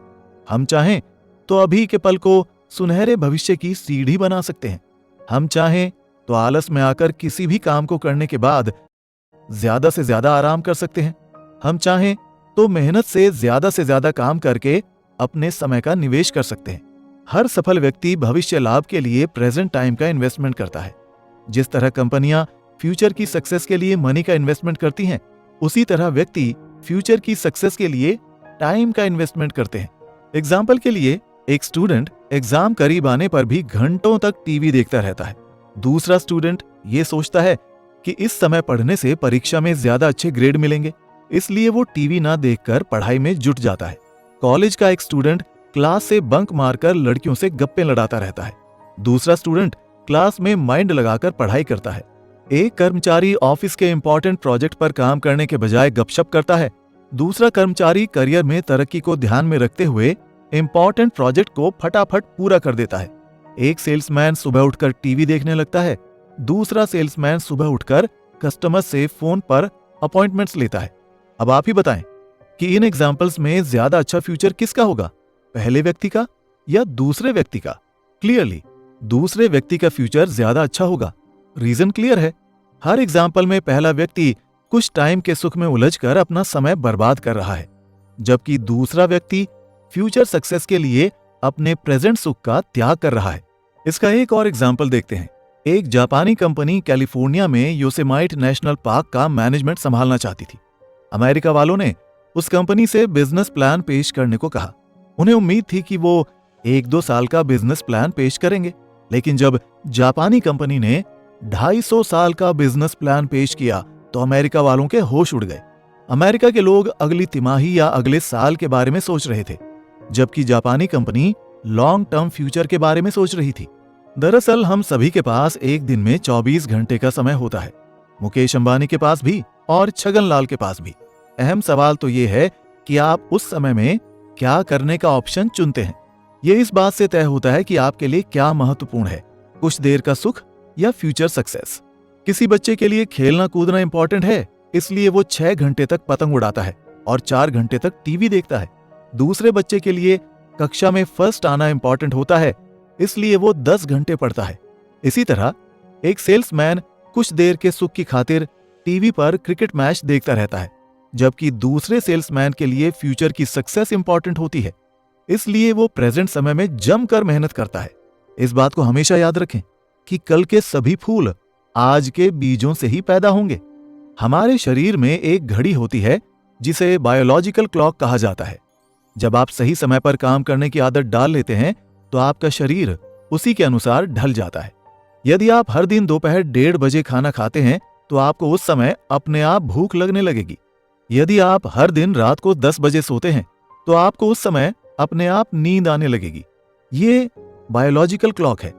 हम चाहें तो अभी के पल को सुनहरे भविष्य की सीढ़ी बना सकते हैं, हम चाहें तो आलस में आकर किसी भी काम को करने के बाद ज्यादा से ज्यादा आराम कर सकते हैं, हम चाहें तो मेहनत से ज्यादा काम करके अपने समय का निवेश कर सकते हैं। हर सफल व्यक्ति भविष्य लाभ के लिए प्रेजेंट टाइम का इन्वेस्टमेंट करता है। जिस तरह कंपनियां फ्यूचर की सक्सेस के लिए मनी का इन्वेस्टमेंट करती हैं, उसी तरह व्यक्ति फ्यूचर की सक्सेस के लिए टाइम का इन्वेस्टमेंट करते हैं। एग्जाम्पल के लिए, एक स्टूडेंट एग्जाम करीब आने पर भी घंटों तक टीवी देखता रहता है। दूसरा स्टूडेंट ये सोचता है कि इस समय पढ़ने से परीक्षा में ज्यादा अच्छे ग्रेड मिलेंगे, इसलिए वो टीवी ना देखकर पढ़ाई में जुट जाता है। कॉलेज का एक स्टूडेंट क्लास से बंक मारकर लड़कियों से गप्पे लड़ाता रहता है। दूसरा स्टूडेंट क्लास में माइंड लगाकर पढ़ाई करता है। एक कर्मचारी ऑफिस के इंपॉर्टेंट प्रोजेक्ट पर काम करने के बजाय गपशप करता है। दूसरा कर्मचारी करियर में तरक्की को ध्यान में रखते हुए इंपॉर्टेंट प्रोजेक्ट को फटाफट पूरा कर देता है। एक सेल्समैन सुबह उठकर टीवी देखने लगता है, दूसरा सेल्समैन सुबह उठकर कस्टमर से फोन पर अपॉइंटमेंट्स लेता है। अब आप ही बताएं कि इन एग्जाम्पल्स में ज्यादा अच्छा फ्यूचर किसका होगा, पहले व्यक्ति का या दूसरे व्यक्ति का? क्लियरली दूसरे व्यक्ति का फ्यूचर ज्यादा अच्छा होगा। रीजन क्लियर है। हर एग्जाम्पल में पहला व्यक्ति कुछ टाइम के सुख में उलझकर अपना समय बर्बाद कर रहा है, जबकि दूसरा व्यक्ति फ्यूचर सक्सेस के लिए अपने प्रेजेंट सुख का त्याग कर रहा है। इसका एक और एग्जाम्पल देखते हैं। एक जापानी कंपनी कैलिफोर्निया में योसेमाइट नेशनल पार्क का मैनेजमेंट संभालना चाहती थी। अमेरिका वालों ने उस कंपनी से बिजनेस प्लान पेश करने को कहा। उन्हें उम्मीद थी कि वो 1-2 साल का बिजनेस प्लान पेश करेंगे, लेकिन जब जापानी कंपनी ने 250 साल का बिजनेस प्लान पेश किया तो अमेरिका वालों के होश उड़ गए। अमेरिका के लोग अगली तिमाही या अगले साल के बारे में सोच रहे थे, जबकि जापानी कंपनी लॉन्ग टर्म फ्यूचर के बारे में सोच रही थी। दरअसल हम सभी के पास एक दिन में 24 घंटे का समय होता है, मुकेश अंबानी के पास भी और छगन लाल के पास भी। अहम सवाल तो ये है कि आप उस समय में क्या करने का ऑप्शन चुनते हैं। ये इस बात से तय होता है कि आपके लिए क्या महत्वपूर्ण है, कुछ देर का सुख या फ्यूचर सक्सेस। किसी बच्चे के लिए खेलना कूदना इंपॉर्टेंट है, इसलिए वो 6 घंटे तक पतंग उड़ाता है और 4 घंटे तक टीवी देखता है। दूसरे बच्चे के लिए कक्षा में फर्स्ट आना इंपॉर्टेंट होता है, इसलिए वो 10 घंटे पढ़ता है। इसी तरह एक सेल्समैन कुछ देर के सुख की खातिर टीवी पर क्रिकेट मैच देखता रहता है, जबकि दूसरे सेल्समैन के लिए फ्यूचर की सक्सेस इंपॉर्टेंट होती है, इसलिए वो प्रेजेंट समय में जमकर मेहनत करता है। इस बात को हमेशा याद रखें कि कल के सभी फूल आज के बीजों से ही पैदा होंगे। हमारे शरीर में एक घड़ी होती है जिसे बायोलॉजिकल क्लॉक कहा जाता है। जब आप सही समय पर काम करने की आदत डाल लेते हैं तो आपका शरीर उसी के अनुसार ढल जाता है। यदि आप हर दिन दोपहर 1:30 बजे खाना खाते हैं तो आपको उस समय अपने आप भूख लगने लगेगी। यदि आप हर दिन रात को 10 बजे सोते हैं तो आपको उस समय अपने आप नींद आने लगेगी। ये बायोलॉजिकल क्लॉक है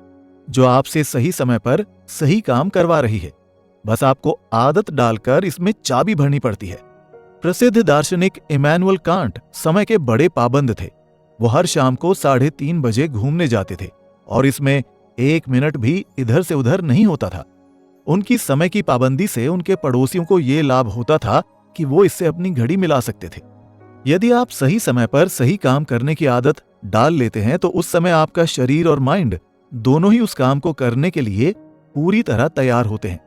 जो आपसे सही समय पर सही काम करवा रही है। बस आपको आदत डालकर इसमें चाबी भरनी पड़ती है। प्रसिद्ध दार्शनिक इमैनुअल कांट समय के बड़े पाबंद थे। वो हर शाम को 3:30 बजे घूमने जाते थे और इसमें 1 मिनट भी इधर से उधर नहीं होता था। उनकी समय की पाबंदी से उनके पड़ोसियों को ये लाभ होता था कि वो इससे अपनी घड़ी मिला सकते थे। यदि आप सही समय पर सही काम करने की आदत डाल लेते हैं तो उस समय आपका शरीर और माइंड दोनों ही उस काम को करने के लिए पूरी तरह तैयार होते हैं।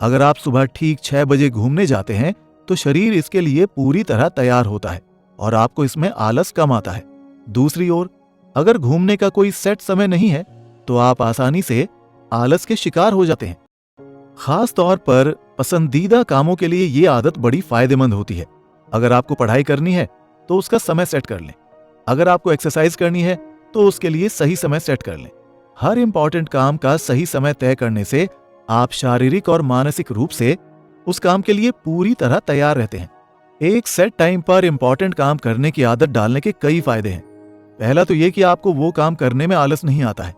अगर आप सुबह ठीक 6 बजे घूमने जाते हैं तो शरीर इसके लिए पूरी तरह तैयार होता है और आपको इसमें आलस कम आता है। दूसरी ओर, अगर घूमने का कोई सेट समय नहीं है तो आप आसानी से आलस के शिकार हो जाते हैं। खास तौर पर पसंदीदा कामों के लिए ये आदत बड़ी फायदेमंद होती है। अगर आपको पढ़ाई करनी है तो उसका समय सेट कर लें। अगर आपको एक्सरसाइज करनी है तो उसके लिए सही समय सेट कर लें। हर इंपॉर्टेंट काम का सही समय तय करने से आप शारीरिक और मानसिक रूप से उस काम के लिए पूरी तरह तैयार रहते हैं। एक सेट टाइम पर इंपॉर्टेंट काम करने की आदत डालने के कई फायदे हैं। पहला तो ये कि आपको वो काम करने में आलस नहीं आता है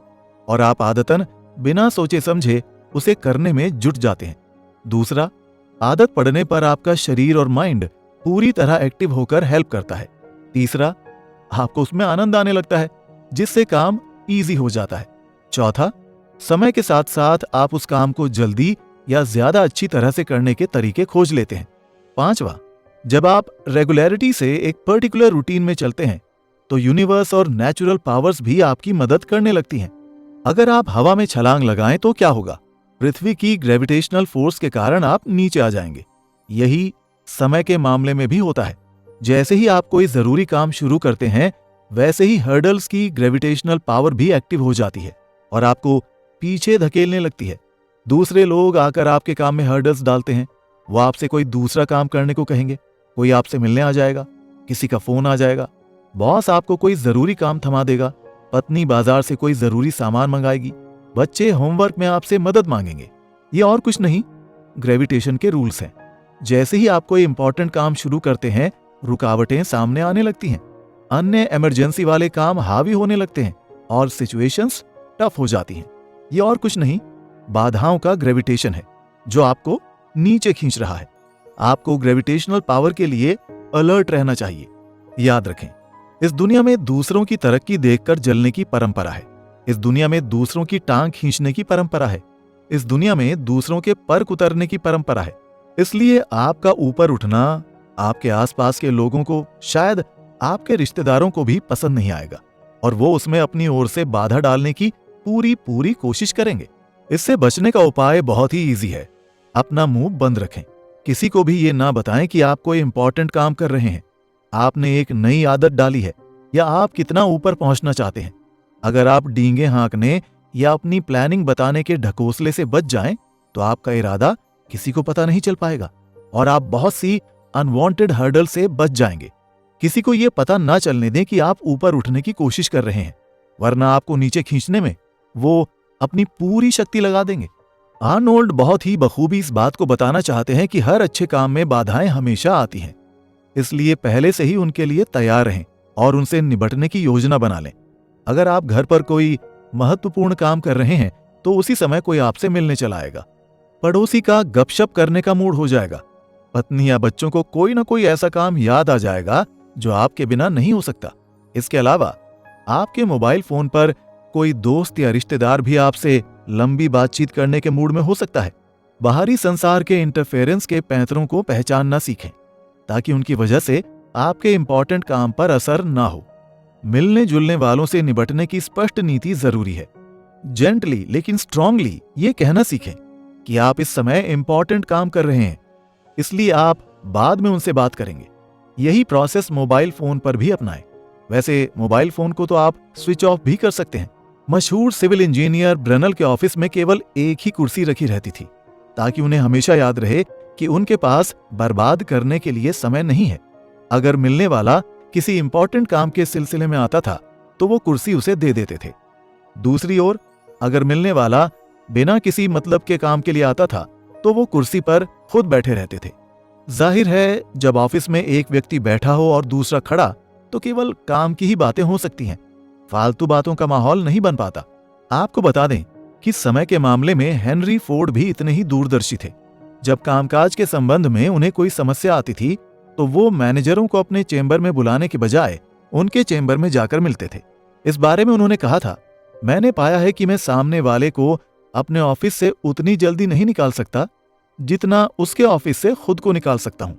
और आप आदतन बिना सोचे समझे उसे करने में जुट जाते हैं। दूसरा, आदत पड़ने पर आपका शरीर और माइंड पूरी तरह एक्टिव होकर हेल्प करता है। तीसरा, आपको उसमें आनंद आने लगता है जिससे काम इजी हो जाता है। चौथा, समय के साथ साथ आप उस काम को जल्दी या ज्यादा अच्छी तरह से करने के तरीके खोज लेते हैं। पांचवा, जब आप रेगुलरिटी से एक पर्टिकुलर रूटीन में चलते हैं तो यूनिवर्स और नेचुरल पावर्स भी आपकी मदद करने लगती हैं। अगर आप हवा में छलांग लगाएं तो क्या होगा? पृथ्वी की ग्रेविटेशनल फोर्स के कारण आप नीचे आ जाएंगे। यही समय के मामले में भी होता है। जैसे ही आप कोई जरूरी काम शुरू करते हैं वैसे ही हर्डल्स की ग्रेविटेशनल पावर भी एक्टिव हो जाती है और आपको पीछे धकेलने लगती है। दूसरे लोग आकर आपके काम में हर्डल्स डालते हैं। वो आपसे कोई दूसरा काम करने को कहेंगे, कोई आपसे मिलने आ जाएगा, किसी का फोन आ जाएगा, बॉस आपको कोई जरूरी काम थमा देगा, पत्नी बाजार से कोई जरूरी सामान मंगाएगी, बच्चे होमवर्क में आपसे मदद मांगेंगे। ये और कुछ नहीं, ग्रेविटेशन के रूल्स हैं। जैसे ही आप कोई इंपॉर्टेंट काम शुरू करते हैं रुकावटें सामने आने लगती हैं, अन्य इमरजेंसी वाले काम हावी होने लगते हैं और सिचुएशंस टफ हो जाती हैं। ये और कुछ नहीं, बाधाओं का ग्रेविटेशन है जो आपको नीचे खींच रहा है। आपको ग्रेविटेशनल पावर के लिए अलर्ट रहना चाहिए। याद रखें, इस दुनिया में दूसरों की तरक्की देखकर जलने की परंपरा है। इस दुनिया में दूसरों की टांग खींचने की परंपरा है। इस दुनिया में दूसरों के पर्क उतरने की परंपरा है। इसलिए आपका ऊपर उठना आपके आसपास के लोगों को, शायद आपके रिश्तेदारों को भी पसंद नहीं आएगा और वो उसमें अपनी ओर से बाधा डालने की पूरी कोशिश करेंगे। इससे बचने का उपाय बहुत ही इजी है। अपना मुंह बंद रखें। किसी को भी ये ना बताएं कि आप कोई इंपॉर्टेंट काम कर रहे हैं, आपने एक नई आदत डाली है या आप कितना ऊपर पहुंचना चाहते हैं। अगर आप डींगे हाँकने या अपनी प्लानिंग बताने के ढकोसले से बच जाएं तो आपका इरादा किसी को पता नहीं चल पाएगा और आप बहुत सी अनवांटेड हर्डल से बच जाएंगे। किसी को यह पता ना चलने दें कि आप ऊपर उठने की कोशिश कर रहे हैं, वरना आपको नीचे खींचने में वो अपनी पूरी शक्ति लगा देंगे। आर्नोल्ड बहुत ही बखूबी इस बात को बताना चाहते हैं कि हर अच्छे काम में बाधाएं हमेशा आती हैं, इसलिए पहले से ही उनके लिए तैयार रहें और उनसे निपटने की योजना बना लें। अगर आप घर पर कोई महत्वपूर्ण काम कर रहे हैं तो उसी समय कोई आपसे मिलने चला आएगा, पड़ोसी का गपशप करने का मूड हो जाएगा, पत्नी या बच्चों को कोई ना कोई ऐसा काम याद आ जाएगा जो आपके बिना नहीं हो सकता। इसके अलावा आपके मोबाइल फोन पर कोई दोस्त या रिश्तेदार भी आपसे लंबी बातचीत करने के मूड में हो सकता है। बाहरी संसार के इंटरफेरेंस के पैंतरों को पहचानना सीखें ताकि उनकी वजह से आपके इंपॉर्टेंट काम पर असर ना हो। मिलने जुलने वालों से निपटने की स्पष्ट नीति जरूरी है। जेंटली लेकिन स्ट्रांगली ये कहना सीखें कि आप इस समय इंपॉर्टेंट काम कर रहे हैं, इसलिए आप बाद में उनसे बात करेंगे। यही प्रोसेस मोबाइल फोन पर भी अपनाएं। वैसे मोबाइल फोन को तो आप स्विच ऑफ भी कर सकते हैं। मशहूर सिविल इंजीनियर ब्रेनल के ऑफिस में केवल एक ही कुर्सी रखी रहती थी ताकि उन्हें हमेशा याद रहे कि उनके पास बर्बाद करने के लिए समय नहीं है। अगर मिलने वाला किसी इंपॉर्टेंट काम के सिलसिले में आता था तो वो कुर्सी उसे दे देते थे। दूसरी ओर अगर मिलने वाला बिना किसी मतलब के काम के लिए आता था तो वो कुर्सी पर खुद बैठे रहते थे। जाहिर है, जब ऑफिस में एक व्यक्ति बैठा हो और दूसरा खड़ा तो केवल काम की ही बातें हो सकती हैं, फालतू बातों का माहौल नहीं बन पाता। आपको बता दें कि समय के मामले में हेनरी फोर्ड भी इतने ही दूरदर्शी थे। जब कामकाज के संबंध में उन्हें कोई समस्या आती थी तो वो मैनेजरों को अपने चेंबर में बुलाने के बजाय उनके चेंबर में जाकर मिलते थे। इस बारे में उन्होंने कहा था, मैंने पाया है कि मैं सामने वाले को अपने ऑफिस से उतनी जल्दी नहीं निकाल सकता जितना उसके ऑफिस से खुद को निकाल सकता हूं।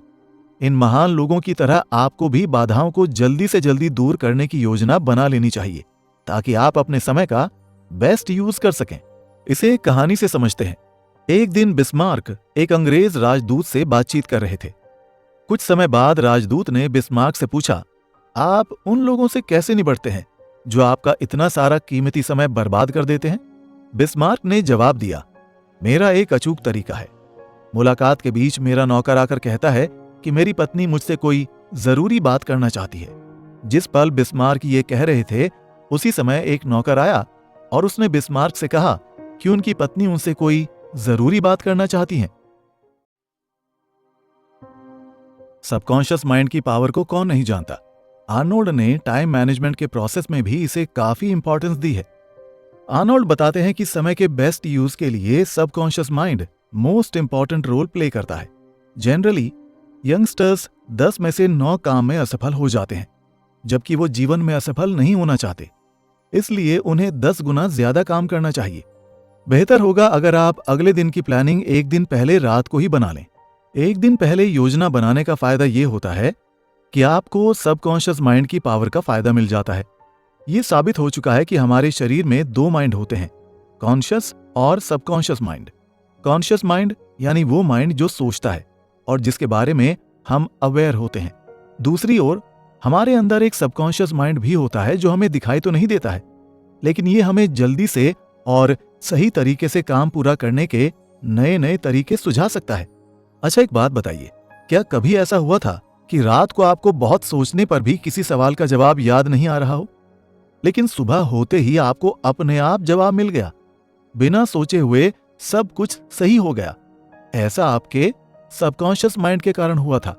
इन महान लोगों की तरह आपको भी बाधाओं को जल्दी से जल्दी दूर करने की योजना बना लेनी चाहिए ताकि आप अपने समय का बेस्ट यूज कर सकें। इसे एक कहानी से समझते हैं। एक दिन बिस्मार्क एक अंग्रेज राजदूत से बातचीत कर रहे थे। कुछ समय बाद राजदूत ने बिस्मार्क से पूछा, आप उन लोगों से कैसे निपटते हैं जो आपका इतना सारा कीमती समय बर्बाद कर देते हैं? बिस्मार्क ने जवाब दिया, मेरा एक अचूक तरीका है। मुलाकात के बीच मेरा नौकर आकर कहता है कि मेरी पत्नी मुझसे कोई जरूरी बात करना चाहती है। जिस पल बिस्मार्क ये कह रहे थे उसी समय एक नौकर आया और उसने बिस्मार्क से कहा कि उनकी पत्नी उनसे कोई जरूरी बात करना चाहती है। सबकॉन्शियस माइंड की पावर को कौन नहीं जानता। आर्नोल्ड ने टाइम मैनेजमेंट के प्रोसेस में भी इसे काफी इंपॉर्टेंस दी है। आर्नोल्ड बताते हैं कि समय के बेस्ट यूज के लिए subconscious mind most important role play करता है। जनरली यंगस्टर्स 10 में से 9 काम में असफल हो जाते हैं, जबकि वो जीवन में असफल नहीं होना चाहते। इसलिए उन्हें 10 गुना ज्यादा काम करना चाहिए। बेहतर होगा अगर आप अगले दिन की प्लानिंग एक दिन पहले रात को ही बना लें। एक दिन पहले योजना बनाने का फायदा ये होता है कि आपको सबकॉन्शियस माइंड की पावर का फायदा मिल जाता है। ये साबित हो चुका है कि हमारे शरीर में 2 माइंड होते हैं, कॉन्शियस और सबकॉन्शियस माइंड। कॉन्शियस माइंड यानी वो माइंड जो सोचता है और जिसके बारे में हम अवेयर होते हैं। दूसरी ओर हमारे अंदर एक सबकॉन्शियस माइंड भी होता है जो हमें दिखाई तो नहीं देता है, लेकिन ये हमें जल्दी से और सही तरीके से काम पूरा करने के नए नए तरीके सुझा सकता है। अच्छा, एक बात बताइए, क्या कभी ऐसा हुआ था कि रात को आपको बहुत सोचने पर भी किसी सवाल का जवाब याद नहीं आ रहा हो, लेकिन सुबह होते ही आपको अपने आप जवाब मिल गया? बिना सोचे हुए सब कुछ सही हो गया। ऐसा आपके सबकॉन्शियस माइंड के कारण हुआ था।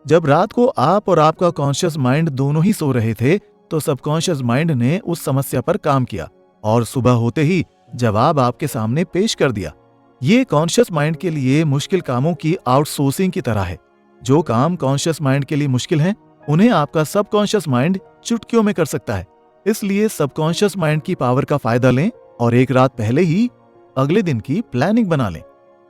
जब रात को आप और आपका कॉन्शियस माइंड दोनों ही सो रहे थे तो सबकॉन्शियस माइंड ने उस समस्या पर काम किया और सुबह होते ही जवाब आपके सामने पेश कर दिया। ये कॉन्शियस माइंड के लिए मुश्किल कामों की आउटसोर्सिंग की तरह है। जो काम कॉन्शियस माइंड के लिए मुश्किल हैं, उन्हें आपका सबकॉन्शियस माइंड चुटकियों में कर सकता है। इसलिए सबकॉन्शियस माइंड की पावर का फायदा लें और एक रात पहले ही अगले दिन की प्लानिंग बना लें।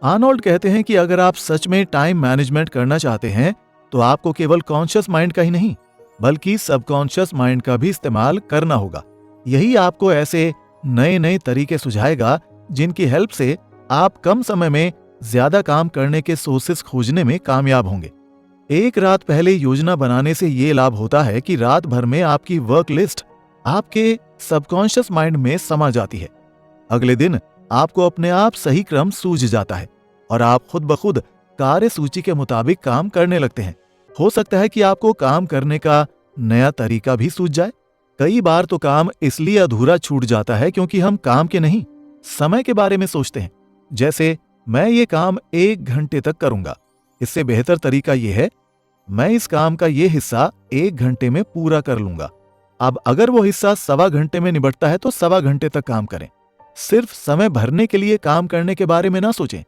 आर्नोल्ड कहते हैं कि अगर आप सच में टाइम मैनेजमेंट करना चाहते हैं तो आपको केवल कॉन्शियस माइंड का ही नहीं बल्कि सबकॉन्शियस माइंड का भी इस्तेमाल करना होगा। यही आपको ऐसे नए नए तरीके सुझाएगा जिनकी हेल्प से आप कम समय में ज्यादा काम करने के सोर्सेस खोजने में कामयाब होंगे। एक रात पहले योजना बनाने से ये लाभ होता है कि रात भर में आपकी वर्क लिस्ट आपके सबकॉन्शियस माइंड में समा जाती है। अगले दिन आपको अपने आप सही क्रम सूझ जाता है और आप खुद ब खुद कार्य सूची के मुताबिक काम करने लगते हैं। हो सकता है कि आपको काम करने का नया तरीका भी सूझ जाए। कई बार तो काम इसलिए अधूरा छूट जाता है क्योंकि हम काम के नहीं, समय के बारे में सोचते हैं। जैसे, मैं ये काम 1 घंटे तक करूंगा, इससे बेहतर तरीका यह है मैं इस काम का ये हिस्सा 1 घंटे में पूरा कर लूंगा। अब अगर वो हिस्सा 1.25 घंटे में निपटता है तो 1.25 घंटे तक काम करें। सिर्फ समय भरने के लिए काम करने के बारे में ना सोचें,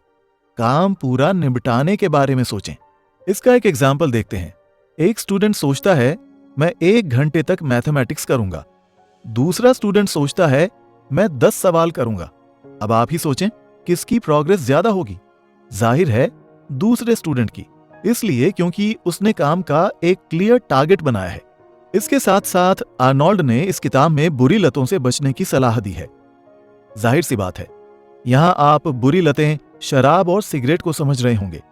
काम पूरा निपटाने के बारे में सोचें। इसका एक एग्जाम्पल देखते हैं। एक स्टूडेंट सोचता है मैं 1 घंटे तक मैथमेटिक्स करूंगा। दूसरा स्टूडेंट सोचता है मैं 10 सवाल करूंगा। अब आप ही सोचें किसकी प्रोग्रेस ज्यादा होगी? जाहिर है दूसरे स्टूडेंट की, इसलिए क्योंकि उसने काम का एक क्लियर टारगेट बनाया है। इसके साथ साथ आर्नोल्ड ने इस किताब में बुरी लतों से बचने की सलाह दी है। जाहिर सी बात है, यहां आप बुरी लतें शराब और सिगरेट को समझ रहे होंगे,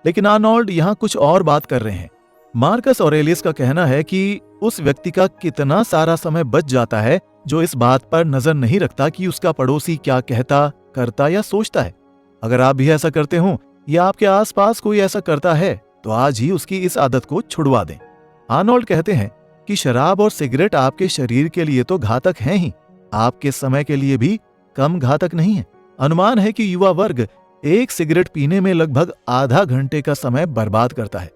लेकिन आर्नोल्ड यहां कुछ और बात कर रहे हैं। मार्कस ऑरेलियस का कहना है कि उस व्यक्ति का कितना सारा समय बच जाता है जो इस बात पर नजर नहीं रखता कि उसका पड़ोसी क्या कहता, करता या सोचता है। अगर आप भी ऐसा करते हो या आपके आसपास कोई ऐसा करता है तो आज ही उसकी इस आदत को छुड़वा दें। आर्नोल्ड कहते हैं कि शराब और सिगरेट आपके शरीर के लिए तो घातक हैं ही, आपके समय के लिए भी कम घातक नहीं है। अनुमान है कि युवा वर्ग एक सिगरेट पीने में लगभग आधा घंटे का समय बर्बाद करता है।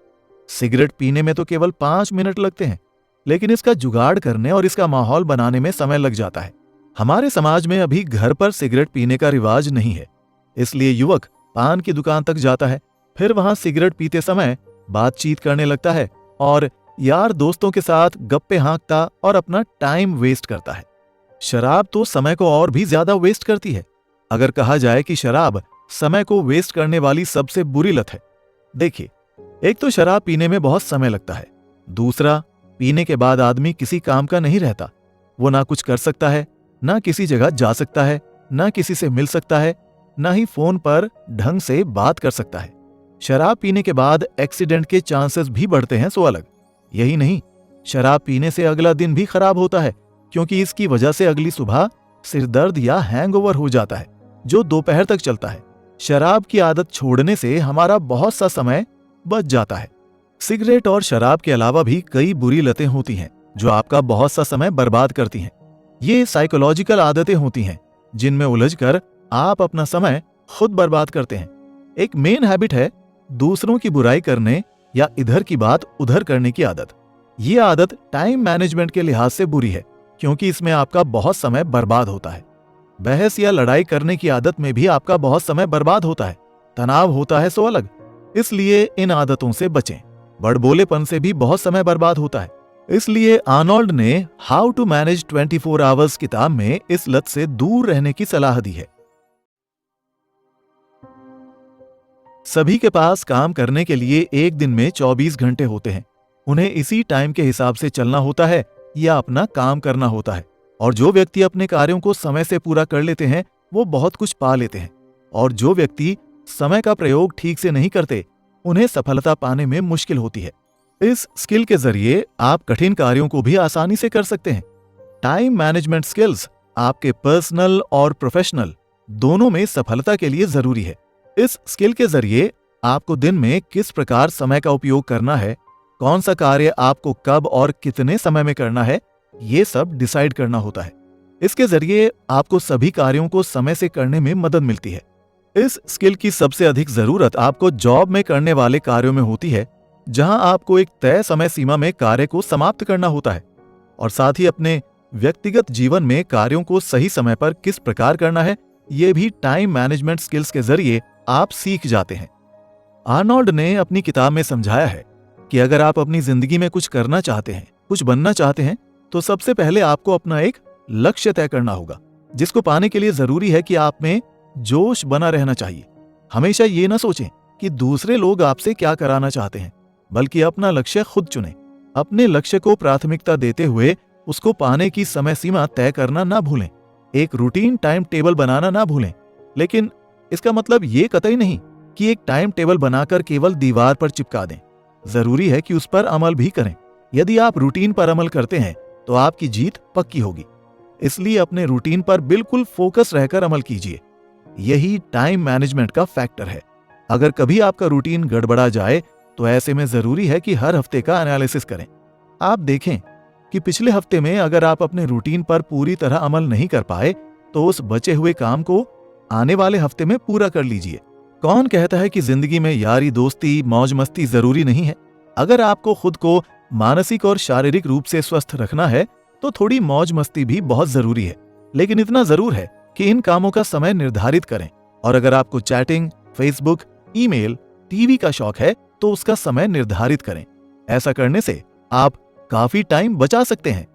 सिगरेट पीने में तो केवल 5 मिनट लगते हैं, लेकिन इसका जुगाड़ करने और इसका माहौल बनाने में समय लग जाता है। हमारे समाज में अभी घर पर सिगरेट पीने का रिवाज नहीं है, इसलिए युवक पान की दुकान तक जाता है, फिर वहां सिगरेट पीते समय बातचीत करने लगता है और यार दोस्तों के साथ गप्पे हाँकता और अपना टाइम वेस्ट करता है। शराब तो समय को और भी ज्यादा वेस्ट करती है। अगर कहा जाए कि शराब समय को वेस्ट करने वाली सबसे बुरी लत है। देखिए, एक तो शराब पीने में बहुत समय लगता है, दूसरा पीने के बाद आदमी किसी काम का नहीं रहता। वो ना कुछ कर सकता है, ना किसी जगह जा सकता है, ना किसी से मिल सकता है, ना ही फोन पर ढंग से बात कर सकता है। शराब पीने के बाद एक्सीडेंट के चांसेस भी बढ़ते हैं, सो अलग। यही नहीं, शराब पीने से अगला दिन भी खराब होता है, क्योंकि इसकी वजह से अगली सुबह सिरदर्द या हैंगओवर हो जाता है, जो दोपहर तक चलता है। शराब की आदत छोड़ने से हमारा बहुत सा समय बच जाता है। सिगरेट और शराब के अलावा भी कई बुरी लतें होती हैं जो आपका बहुत सा समय बर्बाद करती हैं। ये साइकोलॉजिकल आदतें होती हैं जिनमें उलझकर आप अपना समय खुद बर्बाद करते हैं। एक मेन हैबिट है दूसरों की बुराई करने या इधर की बात उधर करने की आदत। ये आदत टाइम मैनेजमेंट के लिहाज से बुरी है, क्योंकि इसमें आपका बहुत समय बर्बाद होता है। बहस या लड़ाई करने की आदत में भी आपका बहुत समय बर्बाद होता है, तनाव होता है, सो अलग। इसलिए इन आदतों से बचें। बड़बोलेपन से भी बहुत समय बर्बाद होता है। इसलिए आर्नोल्ड ने हाउ टू मैनेज 24 आवर्स किताब में इस लत से दूर रहने की सलाह दी है। सभी के पास काम करने के लिए एक दिन में 24 घंटे होते हैं। उन्हें इसी टाइम के हिसाब से चलना होता है या अपना काम करना होता है। और जो व्यक्ति अपने कार्यों को समय से पूरा कर लेते हैं वो बहुत कुछ पा लेते हैं, और जो व्यक्ति समय का प्रयोग ठीक से नहीं करते उन्हें सफलता पाने में मुश्किल होती है। इस स्किल के जरिए आप कठिन कार्यों को भी आसानी से कर सकते हैं। टाइम मैनेजमेंट स्किल्स आपके पर्सनल और प्रोफेशनल दोनों में सफलता के लिए जरूरी है। इस स्किल के जरिए आपको दिन में किस प्रकार समय का उपयोग करना है, कौन सा कार्य आपको कब और कितने समय में करना है, ये सब डिसाइड करना होता है। इसके जरिए आपको सभी कार्यों को समय से करने में मदद मिलती है। इस स्किल की सबसे अधिक जरूरत आपको जॉब में करने वाले कार्यों में होती है, जहां आपको एक तय समय सीमा में कार्य को समाप्त करना होता है, और साथ ही अपने व्यक्तिगत जीवन में कार्यों को सही समय पर किस प्रकार करना है, ये भी टाइम मैनेजमेंट स्किल्स के जरिए आप सीख जाते हैं। आर्नोल्ड ने अपनी किताब में समझाया है कि अगर आप अपनी जिंदगी में कुछ करना चाहते हैं, कुछ बनना चाहते हैं, तो सबसे पहले आपको अपना एक लक्ष्य तय करना होगा, जिसको पाने के लिए जरूरी है कि आप में जोश बना रहना चाहिए। हमेशा ये ना सोचें कि दूसरे लोग आपसे क्या कराना चाहते हैं, बल्कि अपना लक्ष्य खुद चुनें। अपने लक्ष्य को प्राथमिकता देते हुए उसको पाने की समय सीमा तय करना ना भूलें। एक रूटीन टाइम टेबल बनाना ना भूलें। लेकिन इसका मतलब ये कतई नहीं कि एक टाइम टेबल बनाकर केवल दीवार पर चिपका दें। जरूरी है कि उस पर अमल भी करें। यदि आप रूटीन पर अमल करते हैं तो आपकी जीत पक्की होगी। इसलिए अपने रूटीन पर बिल्कुल फोकस रहकर अमल कीजिए। यही टाइम मैनेजमेंट का फैक्टर है। अगर कभी आपका रूटीन गड़बड़ा जाए तो ऐसे में जरूरी है कि हर हफ्ते का एनालिसिस करें। आप देखें कि पिछले हफ्ते में अगर आप अपने रूटीन पर पूरी तरह अमल नहीं कर पाए तो उस बचे हुए काम को आने वाले हफ्ते में पूरा कर लीजिए। कौन कहता है कि जिंदगी में यारी दोस्ती मौज मस्ती जरूरी नहीं है? अगर आपको खुद को मानसिक और शारीरिक रूप से स्वस्थ रखना है तो थोड़ी मौज मस्ती भी बहुत जरूरी है। लेकिन इतना जरूर है कि इन कामों का समय निर्धारित करें। और अगर आपको चैटिंग, फेसबुक, ईमेल, टीवी का शौक है तो उसका समय निर्धारित करें। ऐसा करने से आप काफी टाइम बचा सकते हैं।